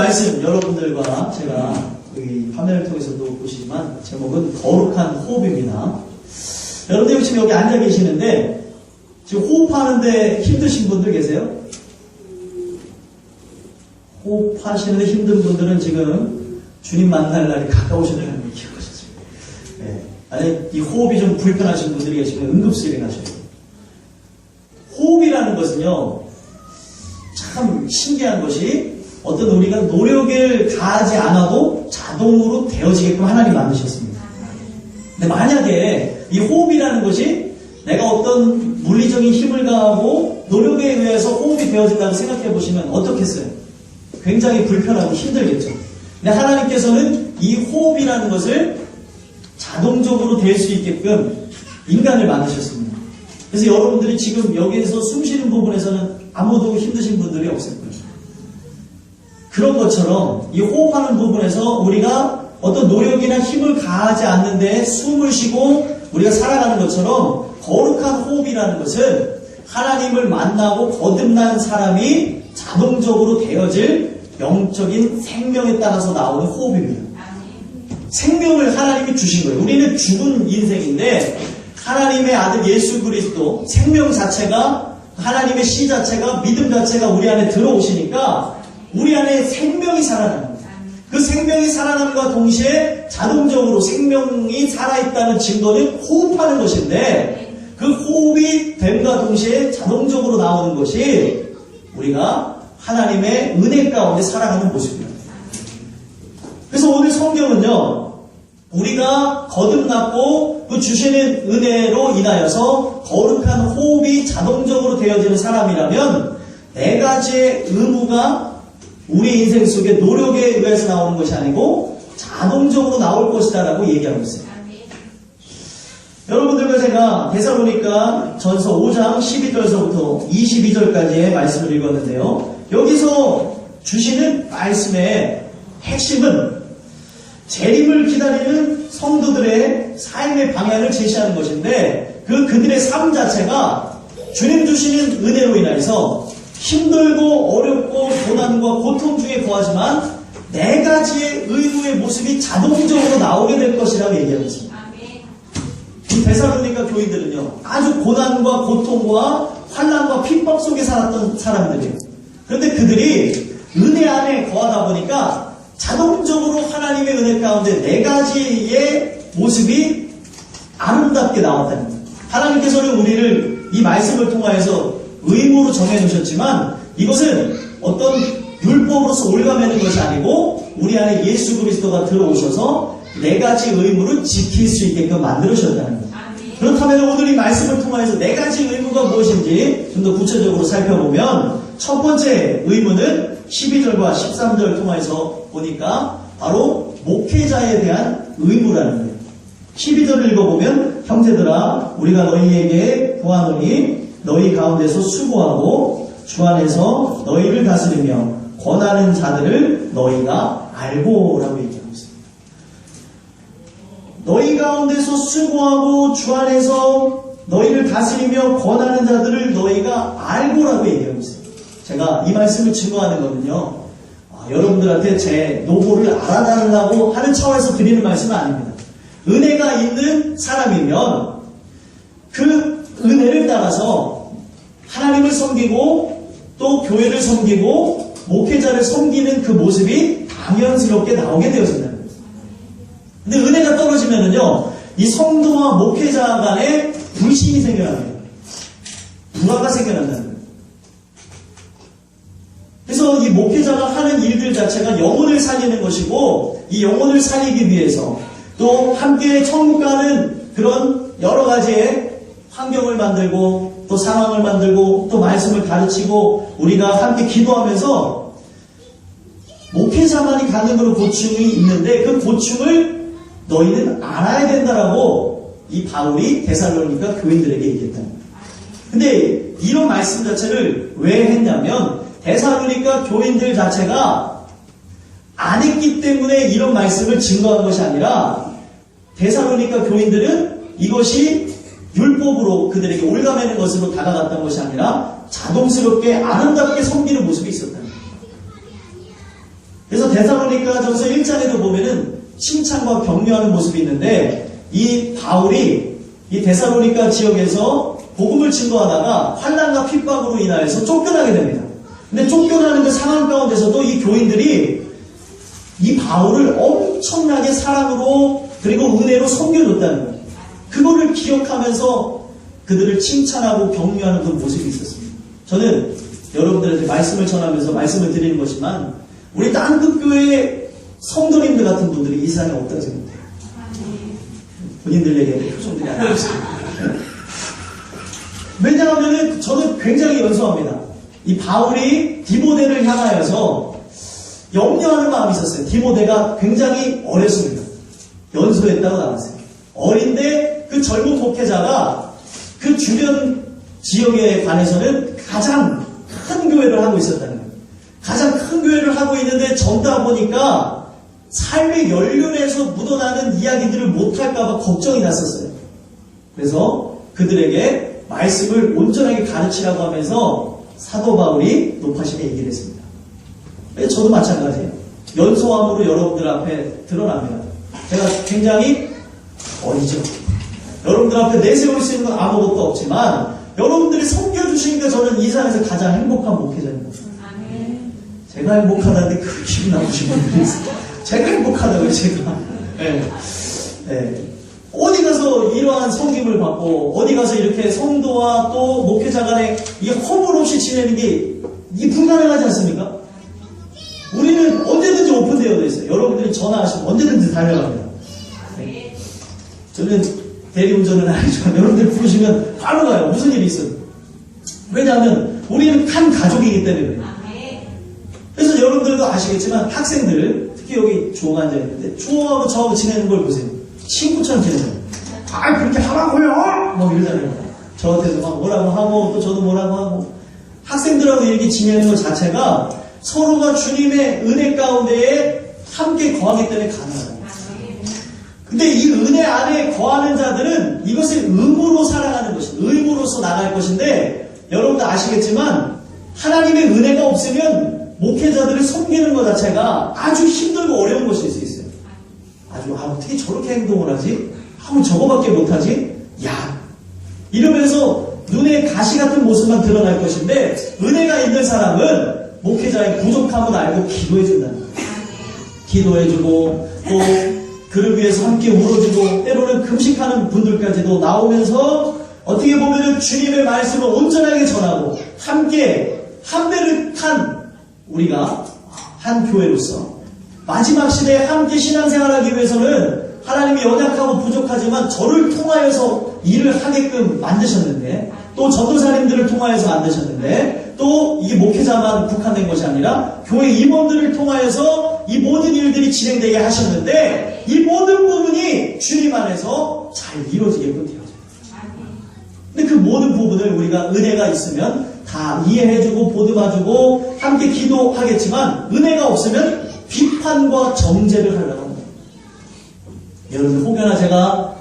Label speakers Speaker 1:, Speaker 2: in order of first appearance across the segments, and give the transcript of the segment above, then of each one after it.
Speaker 1: 말씀 여러분들과 제가 이 화면을 통해서도 보시지만 제목은 거룩한 호흡입니다. 여러분들 지금 여기 앉아 계시는데 지금 호흡하는데 힘드신 분들 계세요? 호흡하시는데 힘든 분들은 지금 주님 만날 날이 가까우시다는 얘기 기억하셨습니다. 네. 아니, 이 호흡이 좀 불편하신 분들이 계시면 응급수술이 나셔야 돼요. 호흡이라는 것은요, 참 신기한 것이 어떤 우리가 노력을 가하지 않아도 자동으로 되어지게끔 하나님 만드셨습니다. 근데 만약에 이 호흡이라는 것이 내가 어떤 물리적인 힘을 가하고 노력에 의해서 호흡이 되어진다고 생각해 보시면 어떻겠어요? 굉장히 불편하고 힘들겠죠. 근데 하나님께서는 이 호흡이라는 것을 자동적으로 될 수 있게끔 인간을 만드셨습니다. 그래서 여러분들이 지금 여기에서 숨 쉬는 부분에서는 아무도 힘드신 분들이 없을 거예요. 그런 것처럼 이 호흡하는 부분에서 우리가 어떤 노력이나 힘을 가하지 않는데 숨을 쉬고 우리가 살아가는 것처럼 거룩한 호흡이라는 것은 하나님을 만나고 거듭난 사람이 자동적으로 되어질 영적인 생명에 따라서 나오는 호흡입니다. 생명을 하나님이 주신 거예요. 우리는 죽은 인생인데 하나님의 아들 예수 그리스도 생명 자체가 하나님의 씨 자체가 믿음 자체가 우리 안에 들어오시니까 우리 안에 생명이 살아납니다. 그 생명이 살아남과 동시에 자동적으로 생명이 살아있다는 증거는 호흡하는 것인데 그 호흡이 됨과 동시에 자동적으로 나오는 것이 우리가 하나님의 은혜 가운데 살아가는 모습입니다. 그래서 오늘 성경은요, 우리가 거듭났고 그 주시는 은혜로 인하여서 거룩한 호흡이 자동적으로 되어지는 사람이라면 네 가지의 의무가 우리 인생 속에 노력에 의해서 나오는 것이 아니고 자동적으로 나올 것이다 라고 얘기하고 있어요. 여러분들과 제가 데살로니가 전서 5장 12절서부터 22절까지의 말씀을 읽었는데요. 여기서 주시는 말씀의 핵심은 재림을 기다리는 성도들의 삶의 방향을 제시하는 것인데 그들의 삶 자체가 주님 주시는 은혜로 인하여서 힘들고 어렵고 고난과 고통 중에 거하지만 네 가지의 의무의 모습이 자동적으로 나오게 될 것이라고 얘기하고 있습니다. 이 데살로니가 교인들은요, 아주 고난과 고통과 환난과 핍박 속에 살았던 사람들이에요. 그런데 그들이 은혜 안에 거하다 보니까 자동적으로 하나님의 은혜 가운데 네 가지의 모습이 아름답게 나왔다는 거예요. 하나님께서는 우리를 이 말씀을 통하여서 의무로 정해놓으셨지만 이것은 어떤 율법으로서 올가매는 것이 아니고 우리 안에 예수 그리스도가 들어오셔서 네 가지 의무를 지킬 수 있게끔 만들으셨다는 거예요. 그렇다면 오늘 이 말씀을 통하여서 네 가지 의무가 무엇인지 좀 더 구체적으로 살펴보면 첫 번째 의무는 12절과 13절을 통해서 보니까 바로 목회자에 대한 의무라는 거예요. 12절을 읽어보면 형제들아 우리가 너희에게 구하노니 너희 가운데서 수고하고 주 안에서 너희를 다스리며 권하는 자들을 너희가 알고 라고 얘기하고 있습니다. 너희 가운데서 수고하고 주 안에서 너희를 다스리며 권하는 자들을 너희가 알고 라고 얘기하고 있습니다. 제가 이 말씀을 증거하는 거는요, 여러분들한테 제 노고를 알아달라고 하는 차원에서 드리는 말씀은 아닙니다. 은혜가 있는 사람이면 그 은혜를 따라서 하나님을 섬기고 또 교회를 섬기고 목회자를 섬기는 그 모습이 당연스럽게 나오게 되어진다는 거예요. 근데 은혜가 떨어지면은요, 이 성도와 목회자 간에 불신이 생겨나는 거예요. 불화가 생겨난다는 거예요. 그래서 이 목회자가 하는 일들 자체가 영혼을 살리는 것이고 이 영혼을 살리기 위해서 또 함께 천국 가는 그런 여러 가지의 환경을 만들고 또 상황을 만들고 또 말씀을 가르치고 우리가 함께 기도하면서 목회자만이 갖는 그런 고충이 있는데 그 고충을 너희는 알아야 된다라고 이 바울이 데살로니가 교인들에게 얘기했다는 거예요. 근데 이런 말씀 자체를 왜 했냐면 데살로니가 교인들 자체가 안 했기 때문에 이런 말씀을 증거한 것이 아니라 데살로니가 교인들은 이것이 율법으로 그들에게 올가매는 것으로 다가갔던 것이 아니라 자동스럽게 아름답게 섬기는 모습이 있었다는 거예요. 데살로니가전서 1장에도 보면은 칭찬과 격려하는 모습이 있는데 이 바울이 이 데살로니가 지역에서 복음을 증거하다가 환난과 핍박으로 인하여서 쫓겨나게 됩니다. 근데 쫓겨나는 그 상황 가운데서도 이 교인들이 이 바울을 엄청나게 사랑으로 그리고 은혜로 섬겨줬다는 거예요. 그거를 기억하면서 그들을 칭찬하고 격려하는 그 모습이 있었습니다. 저는 여러분들한테 말씀을 전하면서 말씀을 드리는 것이지만 우리 땅끝교회 성도님들 같은 분들이 이 세상에 없다고 생각해요. 본인들에게 표정들이 안 나오습니다. 왜냐하면 저는 굉장히 연소합니다. 이 바울이 디모데를 향하여서 염려하는 마음이 있었어요. 디모데가 굉장히 어렸습니다. 연소했다고 나왔어요. 어린데 그 젊은 목회자가 그 주변 지역에 관해서는 가장 큰 교회를 하고 있었다는 거예요. 가장 큰 교회를 하고 있는데 젊다 보니까 삶의 연륜에서 묻어나는 이야기들을 못할까봐 걱정이 났었어요. 그래서 그들에게 말씀을 온전하게 가르치라고 하면서 사도 바울이 높아심에 얘기를 했습니다. 저도 마찬가지예요. 연소함으로 여러분들 앞에 드러납니다. 제가 굉장히 어리죠. 여러분들 앞에 내세울 수 있는 건 아무것도 없지만 여러분들이 섬겨주시니까 저는 이 세상에서 가장 행복한 목회자입니다. 제가 행복하다는데 그 기분 나쁘신 분들이 있어요. 제가 행복하다고요, 제가. 네. 네. 어디 가서 이러한 섬김을 받고 어디 가서 이렇게 성도와 또 목회자 간에 이게 허물 없이 지내는 게 이게 불가능하지 않습니까? 우리는 언제든지 오픈되어 있어요. 여러분들이 전화하시면 언제든지 달려갑니다. 네. 저는 대리운전은 아니지만 여러분들 부르시면 바로 가요. 무슨 일이 있어요. 왜냐하면 우리는 한 가족이기 때문에 그래요. 그래서 여러분들도 아시겠지만 학생들 특히 여기 주호가 앉아있는데 주호하고 저하고 지내는 걸 보세요. 친구처럼 지내는 거예요. 아 그렇게 하라고요? 뭐 이러잖아요. 저한테도 막 뭐라고 하고 또 저도 뭐라고 하고 학생들하고 이렇게 지내는 것 자체가 서로가 주님의 은혜 가운데에 함께 거하기 때문에 가능하다. 근데 이 은혜 안에 거하는 자들은 이것을 의무로 살아가는 것입니다. 의무로서 나갈 것인데 여러분도 아시겠지만 하나님의 은혜가 없으면 목회자들을 섬기는 것 자체가 아주 힘들고 어려운 것일 수 있어요. 아주 어떻게 저렇게 행동을 하지? 저거밖에 못하지? 야 이러면서 눈에 가시 같은 모습만 드러날 것인데 은혜가 있는 사람은 목회자의 부족함을 알고 기도해준다는 거예요. 기도해주고 또 그를 위해서 함께 울어주고 때로는 금식하는 분들까지도 나오면서 어떻게 보면 주님의 말씀을 온전하게 전하고 함께 한 배를 탄 우리가 한 교회로서 마지막 시대에 함께 신앙생활하기 위해서는 하나님이 연약하고 부족하지만 저를 통하여서 일을 하게끔 만드셨는데 또 전도사님들을 통하여서 만드셨는데 또 이 목회자만 국한된 것이 아니라 교회 임원들을 통하여서 이 모든 일들이 진행되게 하셨는데 이 모든 부분이 주님 안에서 잘 이루어지게끔 되어져요. 근데 그 모든 부분을 우리가 은혜가 있으면 다 이해해주고 보듬어주고 함께 기도하겠지만 은혜가 없으면 비판과 정죄를 하려고 합니다. 여러분 혹여나 제가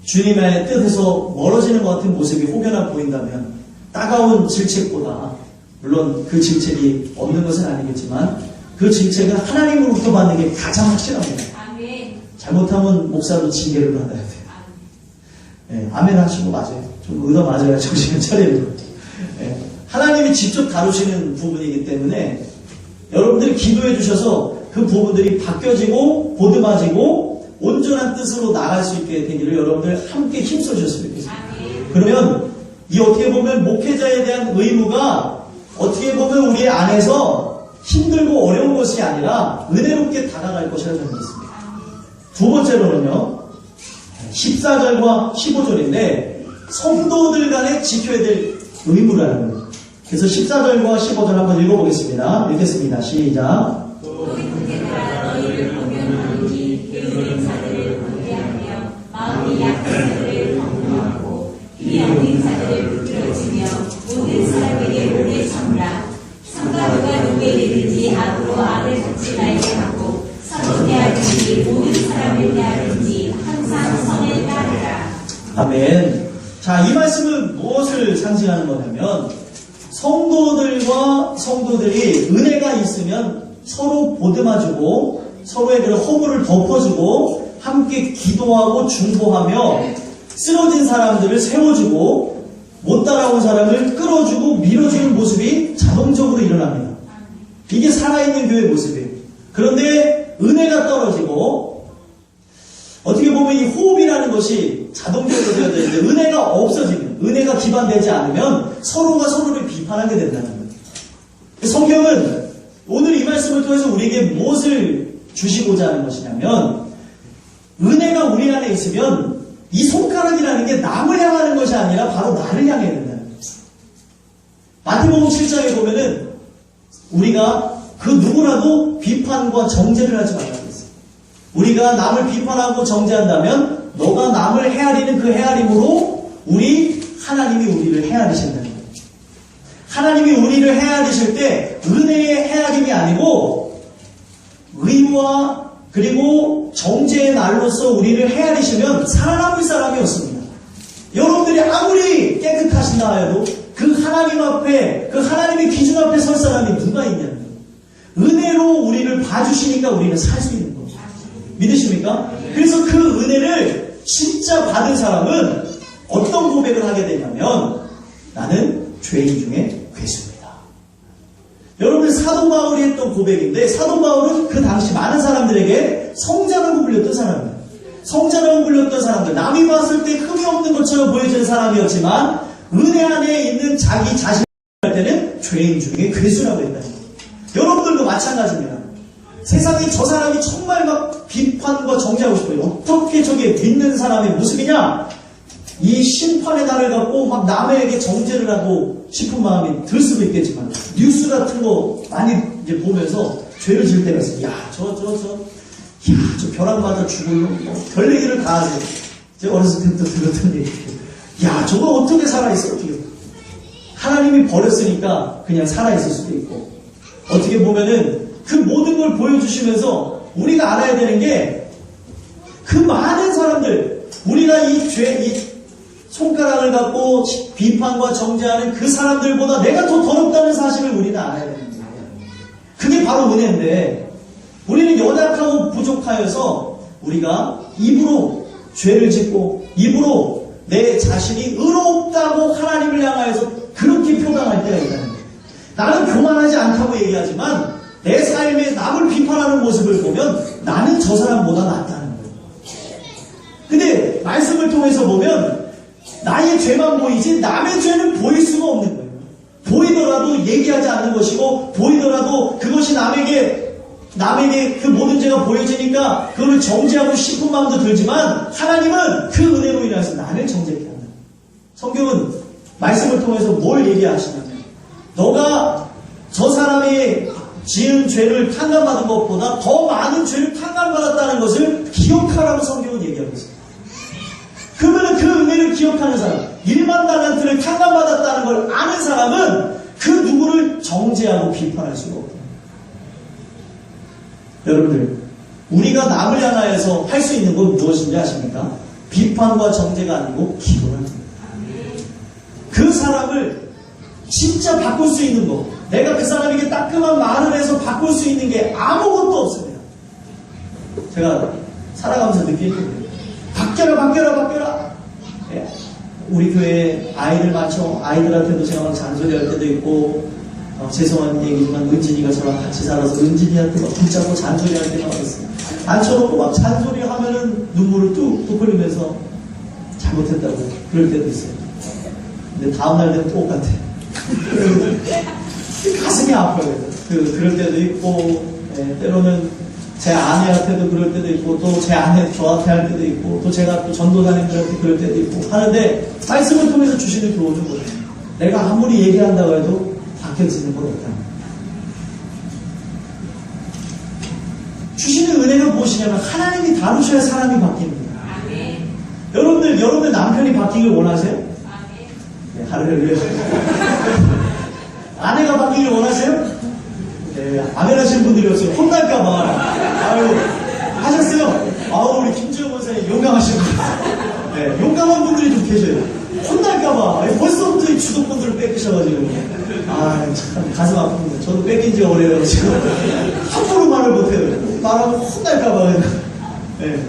Speaker 1: 주님의 뜻에서 멀어지는 것 같은 모습이 혹여나 보인다면 따가운 질책보다 물론 그 질책이 없는 것은 아니겠지만 그 질책은 하나님으로부터 받는 게 가장 확실합니다. 잘못하면 목사도 징계를 받아야 돼요. 네, 아멘 하시고 맞아요. 좀 의도 맞아야 정신을 차려야 돼요. 네, 하나님이 직접 다루시는 부분이기 때문에 여러분들이 기도해 주셔서 그 부분들이 바뀌어지고 보듬어지고 온전한 뜻으로 나갈 수 있게 되기를 여러분들 함께 힘써 주셨으면 좋겠습니다. 그러면 이 어떻게 보면 목회자에 대한 의무가 어떻게 보면 우리 안에서 힘들고 어려운 것이 아니라 은혜롭게 다가갈 것이라 저는 믿습니다. 두 번째로는요 14절과 15절인데 성도들 간에 지켜야 될 의무라는 거예요. 그래서 14절과 15절 한번 읽어보겠습니다. 읽겠습니다. 시작.
Speaker 2: 모든 사람에게 오래 참으라. 성가루가 누구에게든지 악으로 악을 덮지 말게 하고 서로 대하든지 모든 사람을 대하든지 항상 선을 따르라.
Speaker 1: 아멘. 자, 이 말씀은 무엇을 상징하는 거냐면 성도들과 성도들이 은혜가 있으면 서로 보듬어주고 서로의 그런 허물을 덮어주고 함께 기도하고 중보하며 쓰러진 사람들을 세워주고 못 따라온 사람을 끌어주고 밀어주는 모습이 자동적으로 일어납니다. 이게 살아있는 교회 모습이에요. 그런데 은혜가 떨어지고 어떻게 보면 이 호흡이라는 것이 자동적으로 되어야 되는데 은혜가 없어지면, 은혜가 기반되지 않으면 서로가 서로를 비판하게 된다는 거예요. 성경은 오늘 이 말씀을 통해서 우리에게 무엇을 주시고자 하는 것이냐면 은혜가 우리 안에 있으면 이 손가락이라는 게 남을 향하는 것이 아니라 바로 나를 향해야 된다는 거예요. 마태복음 7장에 보면은 우리가 그 누구라도 비판과 정죄를 하지 말라고 했어요. 우리가 남을 비판하고 정죄한다면 너가 남을 헤아리는 그 헤아림으로 하나님이 우리를 헤아리신다는 거예요. 하나님이 우리를 헤아리실 때 은혜의 헤아림이 아니고 의와 그리고 정죄의 날로서 우리를 헤아리시면 살아남을 사람이 없습니다. 여러분들이 아무리 깨끗하신다 하여도 그 하나님 앞에, 그 하나님의 기준 앞에 설 사람이 누가 있냐는 거예요. 은혜로 우리를 봐주시니까 우리는 살 수 있는 거죠. 믿으십니까? 그래서 그 은혜를 진짜 받은 사람은 어떤 고백을 하게 되냐면 나는 죄인 중에 괴수입니다. 여러분 사도 바울이 했던 고백인데 사도 바울은 그 당시 많은 사람들에게 성자라고 불렸던 사람이에요. 성자라고 불렸던 사람들, 남이 봤을 때 흠이 없는 것처럼 보여지는 사람이었지만 은혜 안에 있는 자기 자신을 할 때는 죄인 중에 괴수라고 했다는 거예요. 여러분들도 마찬가지입니다. 세상에 저 사람이 정말 막 비판과 정죄하고 싶어요. 어떻게 저게 믿는 사람의 모습이냐? 이 심판의 날을 갖고 막 남에게 정죄를 하고 싶은 마음이 들 수도 있겠지만 뉴스 같은 거 많이 이제 보면서 죄를 지을 때가 있어요. 야, 저 벼락 맞아 죽을려. 별 얘기를 다 하세요. 제가 어렸을 때부터 들었던 얘기. 야, 저거 어떻게 살아있어? 어떻게. 하나님이 버렸으니까 그냥 살아있을 수도 있고. 어떻게 보면은 그 모든 걸 보여주시면서 우리가 알아야 되는 게 그 많은 사람들, 우리가 이 손가락을 갖고 비판과 정죄하는 그 사람들보다 내가 더 더럽다는 사실을 우리는 알아야 되는 거예요. 그게 바로 은혜인데 우리는 연약하고 부족하여서 우리가 입으로 죄를 짓고 입으로 내 자신이 의롭다고 하나님을 향하여서 그렇게 표방할 때가 있다는 거예요. 나는 교만하지 않다고 얘기하지만 내 삶에 남을 비판하는 모습을 보면 나는 저 사람보다 낫다는 거예요. 근데 말씀을 통해서 보면 나의 죄만 보이지 남의 죄는 보일 수가 없는 거예요. 보이더라도 얘기하지 않는 것이고 보이더라도 그것이 남에게 그 모든 죄가 보여지니까 그걸 정죄하고 싶은 마음도 들지만 하나님은 그 은혜로 인해서 나를 정죄케 한다. 성경은 말씀을 통해서 뭘 얘기하시냐면 너가 저 사람이 지은 죄를 탕감받은 것보다 더 많은 죄를 탕감받았다는 것을 기억하라고 성경은 얘기하고 있습니다. 그러면 그 은혜를 기억하는 사람, 1만 달란트를 탕감받았다는 걸 아는 사람은 그 누구를 정죄하고 비판할 수가 없다. 여러분들, 우리가 남을 향하여서 할 수 있는 건 무엇인지 아십니까? 비판과 정죄가 아니고 기도를 합니다. 그 사람을 진짜 바꿀 수 있는 것, 내가 그 사람에게 따끔한 말을 해서 바꿀 수 있는 게 아무것도 없습니다. 제가 살아가면서 느끼거든요. 바뀌어라. 예. 우리 교회에 아이들 많죠. 아이들한테도 제가 막 잔소리할 때도 있고 죄송한 얘기지만 은진이가 저랑 같이 살아서 은진이한테 막 붙잡고 잔소리할 때가 있어요. 앉혀놓고 막 잔소리하면은 눈물을 뚝뚝 흘리면서 잘못했다고 그럴 때도 있어요. 근데 다음날 되면 똑같아. 가슴이 아파요. 그럴 때도 있고, 때로는 제 아내한테도 그럴 때도 있고, 또 제 아내 저한테 할 때도 있고, 또 제가 또 전도사님들한테 그럴 때도 있고 하는데 말씀을 통해서 주시는 교훈은 뭐예요? 내가 아무리 얘기한다고 해도 바뀌어지는 건 없다. 주시는 은혜가 무엇이냐면 하나님이 다루셔야 사람이 바뀝니다. 여러분들 남편이 바뀌길 원하세요? 네, 할렐루야. 아내가 바뀌길 원하세요? 네, 아멘 하시는 분들이 없어요. 혼날까봐. 아유, 하셨어요? 아우, 우리 김지영 원사님 용감하신 분. 네, 용감한 분들이 좀 계셔요. 혼날까봐. 벌써부터 이 주도권들을 뺏기셔가지고. 아, 참, 가슴 아픕니다. 저도 뺏긴 지 오래요. 지금. 함부로 말을 못해요. 말하면 혼날까봐. 네.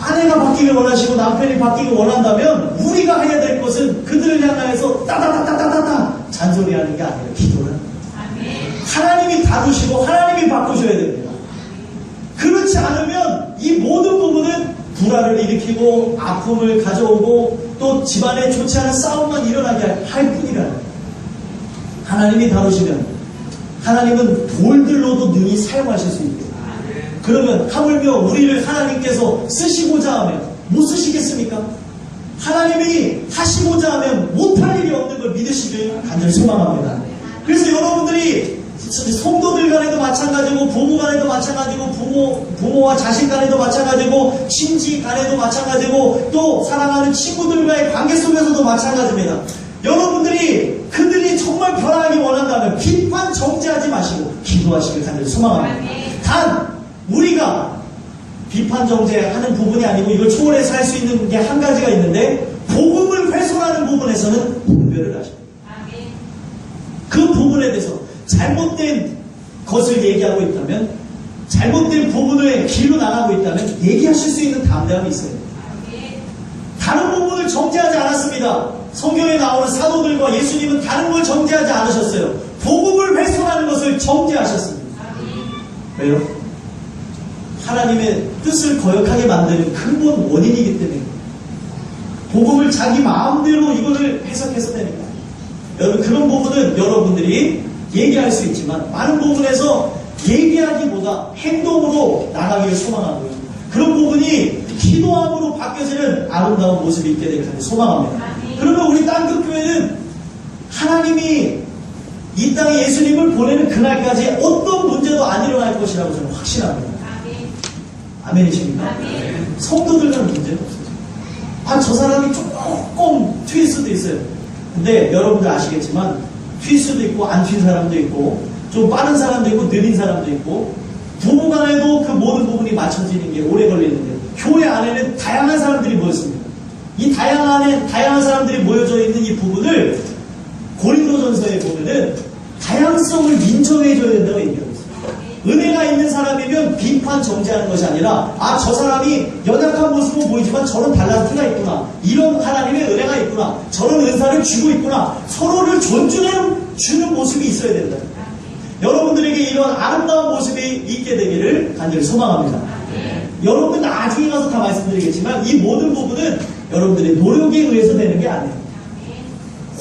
Speaker 1: 아내가 바뀌길 원하시고 남편이 바뀌길 원한다면 우리가 해야 될 것은 그들을 향하여서 따다다다다다다 잔소리하는 게 아니에요. 기도는. 하나님이 다루시고 하나님이 바꾸셔야 됩니다. 그렇지 않으면 이 모든 부분은 불화를 일으키고 아픔을 가져오고 또 집안에 좋지 않은 싸움만 일어나게 할 뿐이라는. 하나님이 다루시면 하나님은 돌들로도 능히 사용하실 수 있고, 그러면 하물며 우리를 하나님께서 쓰시고자 하면 못 쓰시겠습니까? 하나님이 하시고자 하면 못할 일이 없는 걸 믿으시길 간절히 소망합니다. 그래서 여러분들이 성도들 간에도 마찬가지고 부부 간에도 마찬가지고 부모와 자식 간에도 마찬가지고 친지 간에도 마찬가지고 또 사랑하는 친구들과의 관계 속에서도 마찬가지입니다. 여러분들이 그들이 정말 변화하기 원한다면 비판 정죄하지 마시고 기도하시길 간절히 소망합니다. 단 우리가 비판 정죄하는 부분이 아니고 이걸 초월해서 할 수 있는 게 한 가지가 있는데, 복음을 훼손하는 부분에서는 분별을 하십니다. 그 부분에 대해서 잘못된 것을 얘기하고 있다면, 잘못된 부분을 길로 나가고 있다면 얘기하실 수 있는 담대함이 있어요. 다른 부분을 정죄하지 않았습니다. 성경에 나오는 사도들과 예수님은 다른 걸 정죄하지 않으셨어요. 복음을 훼손하는 것을 정죄하셨습니다. 왜요? 하나님의 뜻을 거역하게 만드는 근본 원인이기 때문에 복음을 자기 마음대로 이거를 해석해서 되는 거예요. 여러분, 그런 부분은 여러분들이 얘기할 수 있지만 많은 부분에서 얘기하기보다 행동으로 나가기를 소망하고요. 그런 부분이 기도함으로 바뀌어지는 아름다운 모습이 있게 되길 소망합니다. 그러면 우리 땅끝교회는 하나님이 이 땅에 예수님을 보내는 그날까지 어떤 문제도 안 일어날 것이라고 저는 확신합니다. 아멘이십니까? 성도들과는 문제는 없어요. 저 사람이 조금 튈 수도 있어요. 근데 여러분들 아시겠지만 튈 수도 있고 안 튄 사람도 있고 좀 빠른 사람도 있고 느린 사람도 있고 부부 간에도 그 모든 부분이 맞춰지는 게 오래 걸리는데, 교회 안에는 다양한 사람들이 모였습니다. 이 다양한 사람들이 모여져 있는 이 부분을 고린도전서에 보면은 다양성을 인정해줘야 된다고 얘기하고 있습니다. 은혜가 있는 사람이면 비판 정죄하는 것이 아니라 저 사람이 연약한 모습은 보이지만 저런 달란트가 있구나, 이런 하나님의 은혜가 있구나, 저런 은사를 주고 있구나, 서로를 존중해주는 모습이 있어야 된다. 여러분들에게 이런 아름다운 모습이 있게 되기를 간절히 소망합니다. 여러분 나중에 가서 다 말씀드리겠지만 이 모든 부분은 여러분들의 노력에 의해서 되는 게 아니에요.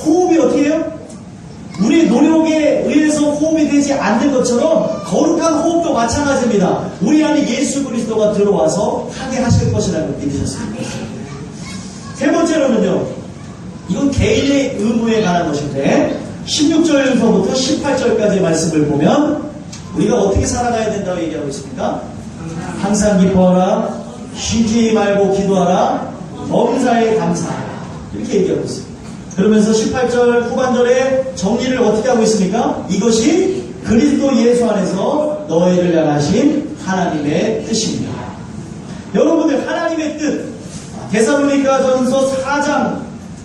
Speaker 1: 호흡이 어떻게 해요? 우리의 노력에 의해서 호흡이 되지 않는 것처럼 거룩한 호흡도 마찬가지입니다. 우리 안에 예수 그리스도가 들어와서 하게 하실 것이라는 걸 믿으셨습니다. 세 번째로는요, 이건 개인의 의무에 관한 것인데 16절부터 18절까지의 말씀을 보면 우리가 어떻게 살아가야 된다고 얘기하고 있습니까? 항상 기뻐하라, 쉬지 말고 기도하라, 범사에 감사하라, 이렇게 얘기하고 있습니다. 그러면서 18절 후반절에 정리를 어떻게 하고 있습니까? 이것이 그리스도 예수 안에서 너희를 향하신 하나님의 뜻입니다. 여러분들, 하나님의 뜻, 데살로니가전서 4장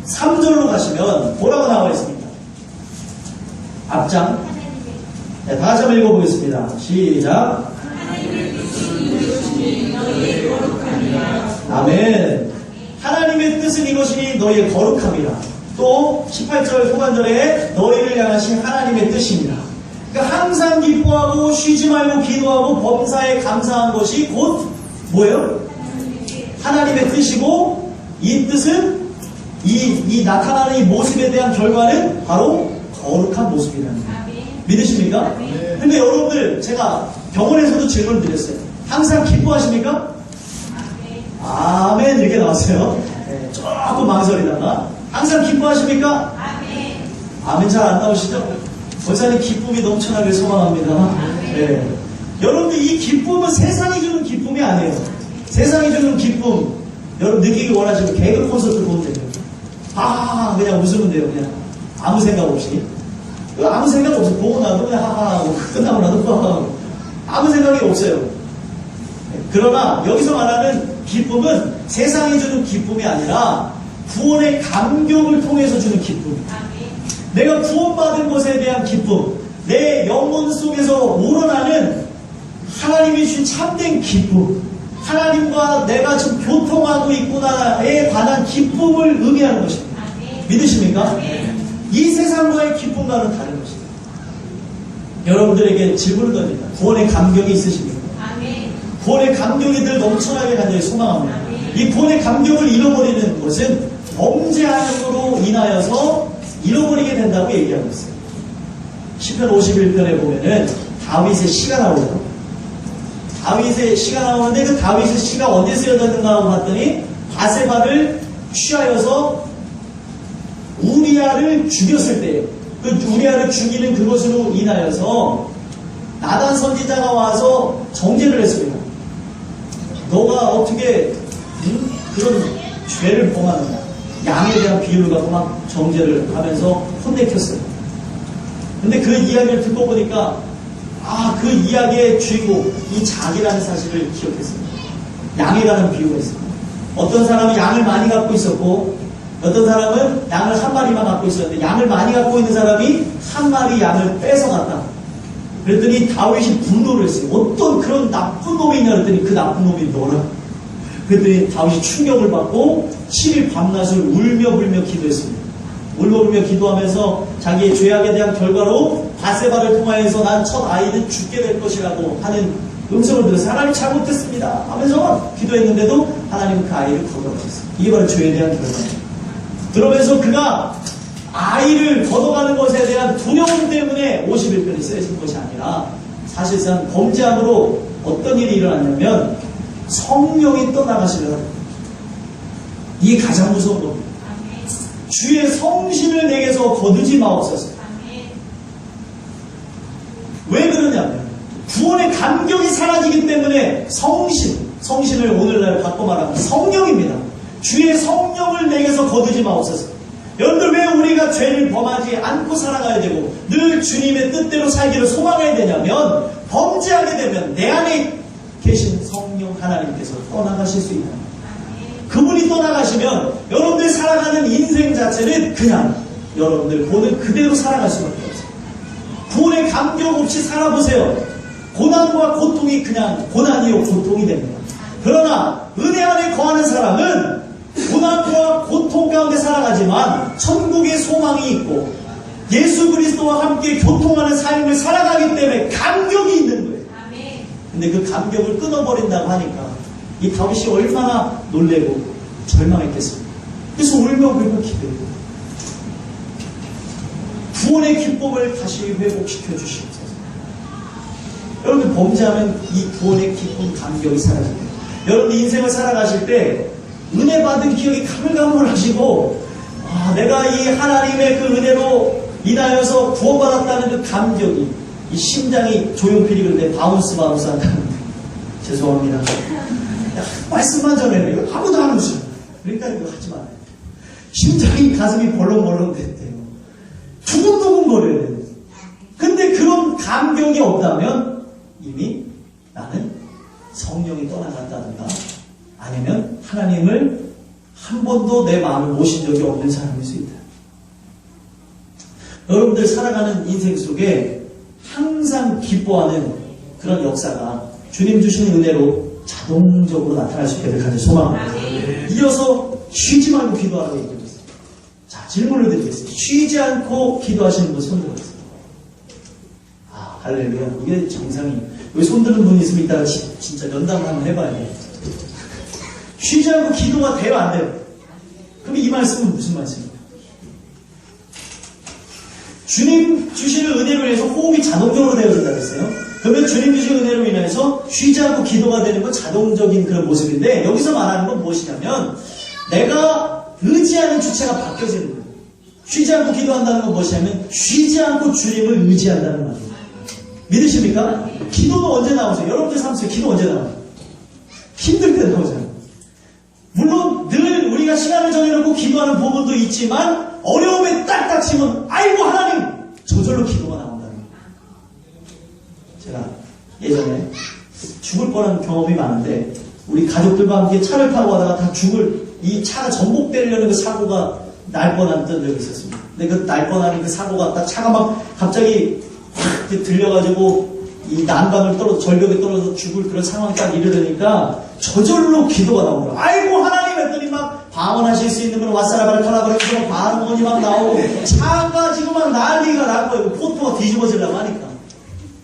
Speaker 1: 3절로 가시면 뭐라고 나와 있습니까? 앞장. 네, 다 같이 한번 읽어보겠습니다. 시작. 아멘. 하나님의 뜻은 이것이니 너희의 거룩함이라. 또 18절 후반절에 너희를 향하신 하나님의 뜻입니다. 그러니까 항상 기뻐하고 쉬지 말고 기도하고 범사에 감사한 것이 곧 뭐예요? 하나님의 뜻이고, 이 뜻은 이 나타나는 이 모습에 대한 결과는 바로 거룩한 모습이라는 거예요. 믿으십니까? 근데 여러분들, 제가 병원에서도 질문을 드렸어요. 항상 기뻐하십니까? 아멘, 이렇게 나왔어요. 네, 조금 망설이다가 항상 기뻐하십니까? 아멘 잘 안 나오시죠? 권사님 기쁨이 넘쳐나길 소망합니다. 네. 여러분들, 이 기쁨은 세상이 주는 기쁨이 아니에요. 세상이 주는 기쁨 여러분 느끼기 원하시면 개그 콘서트 보면 돼요. 그냥 웃으면 돼요. 그냥 아무 생각 없이. 아무 생각 없어요. 보고 나도 그냥 하하 하고 끝나고 나도 하하 하고 아무 생각이 없어요. 그러나 여기서 말하는 기쁨은 세상이 주는 기쁨이 아니라 구원의 감격을 통해서 주는 기쁨. 내가 구원받은 것에 대한 기쁨, 내 영혼 속에서 우러나는 하나님이 주신 참된 기쁨, 하나님과 내가 지금 교통하고 있구나에 관한 기쁨을 의미하는 것입니다. 믿으십니까? 이 세상과의 기쁨과는 다른 것입니다. 여러분들에게 질문을 던집니다. 구원의 감격이 있으십니까? 구원의 감격이 늘 넘쳐나게 간절히 소망합니다. 이 구원의 감격을 잃어버리는 것은 범죄함으로 인하여서 잃어버리게 된다고 얘기하고 있어요. 시편 51편에 보면은 다윗의 시가 나오죠. 다윗의 시가 나오는데 그 다윗의 시가 어디에 쓰여졌는가 하고 봤더니 바세바를 취하여서 우리아를 죽였을 때 그 우리아를 죽이는 그것으로 인하여서 나단 선지자가 와서 정죄를 했습니다. 너가 어떻게 그런 죄를 범하느냐, 양에 대한 비유를 갖고 막 정죄를 하면서 혼내켰어요. 근데 그 이야기를 듣고 보니까 그 이야기의 주인공 이 자기라는 사실을 기억했습니다. 양에 관한 비유가 있습니다. 어떤 사람은 양을 많이 갖고 있었고 어떤 사람은 양을 한 마리만 갖고 있었는데 양을 많이 갖고 있는 사람이 한 마리 양을 뺏어갔다. 그랬더니 다윗이 분노를 했어요. 어떤 그런 나쁜 놈이 있냐 그랬더니 그 나쁜 놈이 너라. 그랬더니 다윗이 충격을 받고 7일 밤낮을 울며 불며 기도했습니다. 울며 불며 기도하면서 자기의 죄악에 대한 결과로 바세바를 통하여서 난 첫 아이는 죽게 될 것이라고 하는 음성을 들어서 하나님 잘못했습니다 하면서 기도했는데도 하나님은 그 아이를 걷어가셨어요. 이게 바로 죄에 대한 결과입니다. 그러면서 그가 아이를 걷어가는 것에 대한 두려움 때문에 51편이 쓰여진 것이 아니라 사실상 범죄함으로 어떤 일이 일어났냐면 성령이 떠나가시면 이게 가장 무서운 겁니다. 주의 성신을 내게서 거두지 마옵소서. 왜 그러냐면 구원의 감격이 사라지기 때문에 성신을 오늘날 바꿔 말하면 성령입니다. 주의 성령을 내게서 거두지 마옵소서. 여러분들 왜 우리가 죄를 범하지 않고 살아가야 되고 늘 주님의 뜻대로 살기를 소망해야 되냐면 범죄하게 되면 내 안에 계신 성령 하나님께서 떠나가실 수 있다. 그분이 떠나가시면 여러분들 살아가는 인생 자체는 그냥 여러분들 보는 그대로 살아갈 수밖에 없어요. 구원의 감격 없이 살아보세요. 고난과 고통이 그냥 고난이요 고통이 됩니다. 그러나 은혜 안에 거하는 사람은 고난과 고통 가운데 살아가지만 천국의 소망이 있고 예수 그리스도와 함께 교통하는 삶을 살아가기 때문에 감격이 있는 거예요. 근데 그 감격을 끊어버린다고 하니까 이 다윗이 얼마나 놀래고 절망했겠습니까? 그래서 울며 불며 기도해요. 구원의 기쁨을 다시 회복시켜 주시옵소서. 여러분 범죄하면 이 구원의 기쁨 감격이 사라집니다. 여러분 인생을 살아가실 때 은혜 받은 기억이 가물가물하시고 내가 이 하나님의 그 은혜로 인하여서 구원받았다는 그 감격이 이 심장이 조용필이 그런데 바운스 한다는데 죄송합니다. 말씀만 전해요. 아무도 안 오시죠. 그러니까 이거 하지 말아요. 심장이 가슴이 벌렁벌렁 됐대요. 두근두근 거려야 돼요. 근데 그런 감격이 없다면 이미 나는 성령이 떠나갔다든가 아니면 하나님을 한 번도 내 마음을 모신 적이 없는 사람일 수 있다. 여러분들 살아가는 인생 속에 항상 기뻐하는 그런 역사가 주님 주시는 은혜로 자동적으로 나타날 수 있게 될 간절히 소망합니다. 이어서 쉬지 말고 기도하라고 얘기했습니다. 자, 질문을 드리겠습니다. 쉬지 않고 기도하시는 분 손 들어보세요. 할렐루야. 이게 정상이에요. 여기 손 드는 분 있으면 이따가 진짜 연담을 한번 해봐야 돼요. 쉬지 않고 기도가 돼요, 안 돼요? 그럼 이 말씀은 무슨 말씀입니까? 주님 주시는 은혜로 인해서 호흡이 자동적으로 되어진다고 했어요. 그러면 주님 주시는 은혜로 인해서 쉬지 않고 기도가 되는 건 자동적인 그런 모습인데 여기서 말하는 건 무엇이냐면 내가 의지하는 주체가 바뀌어지는 거예요. 쉬지 않고 기도한다는 건 무엇이냐면 쉬지 않고 주님을 의지한다는 말이에요. 믿으십니까? 기도는 언제 나오세요? 여러분들 삶 속에 기도 언제 나와요? 힘들 때 나오잖아요. 물론 늘 우리가 시간을 정해놓고 기도하는 부분도 있지만 어려움에 딱딱 치면 아이고 하나님 저절로 기도가 나온다는 거예요. 제가 예전에 죽을 뻔한 경험이 많은데 우리 가족들과 함께 차를 타고 가다가 다 이 차가 전복되려는 그 사고가 날 뻔한 적이 있었습니다. 근데 그 날 뻔한 그 사고가 딱 차가 막 갑자기 확 들려가지고 이 난간을 절벽에 떨어져 죽을 그런 상황이 딱 이르려니까 저절로 기도가 나오더라고요. 아이고 하나님 했더니 막 방언하실 수 있는 분 왓사라바를 타라 그러면서 반응원이 막 나오고 차가 지금 막 난리가 날 거예요. 포토가 뒤집어지려고 하니까.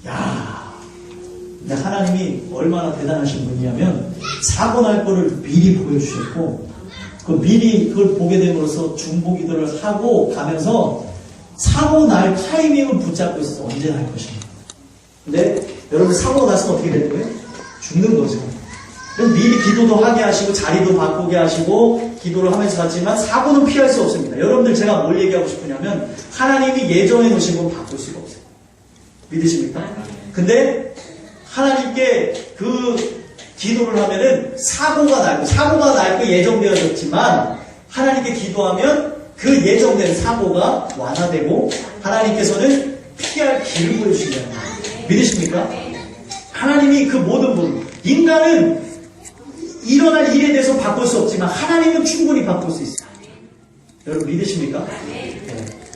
Speaker 1: 야, 근데 하나님이 얼마나 대단하신 분이냐면 사고 날 거를 미리 보여주셨고 미리 그걸 보게 됨으로써 중보 기도를 하고 가면서 사고 날 타이밍을 붙잡고 있어서 언제 날 것입니다. 근데 여러분 사고가 났으면 어떻게 되는 거예요? 죽는 거죠. 그럼 미리 기도도 하게 하시고 자리도 바꾸게 하시고 기도를 하면서 갔지만 사고는 피할 수 없습니다. 여러분들 제가 뭘 얘기하고 싶으냐면 하나님이 예정해 놓으신 건 바꿀 수가 없어요. 믿으십니까? 근데 하나님께 그 기도를 하면은 사고가 날 거 예정되어졌지만 하나님께 기도하면 그 예정된 사고가 완화되고 하나님께서는 피할 길을 보여주신다는 거예요. 믿으십니까? 하나님이 그 모든 분, 인간은 일어날 일에 대해서 바꿀 수 없지만 하나님은 충분히 바꿀 수 있어요. 여러분 믿으십니까? 네.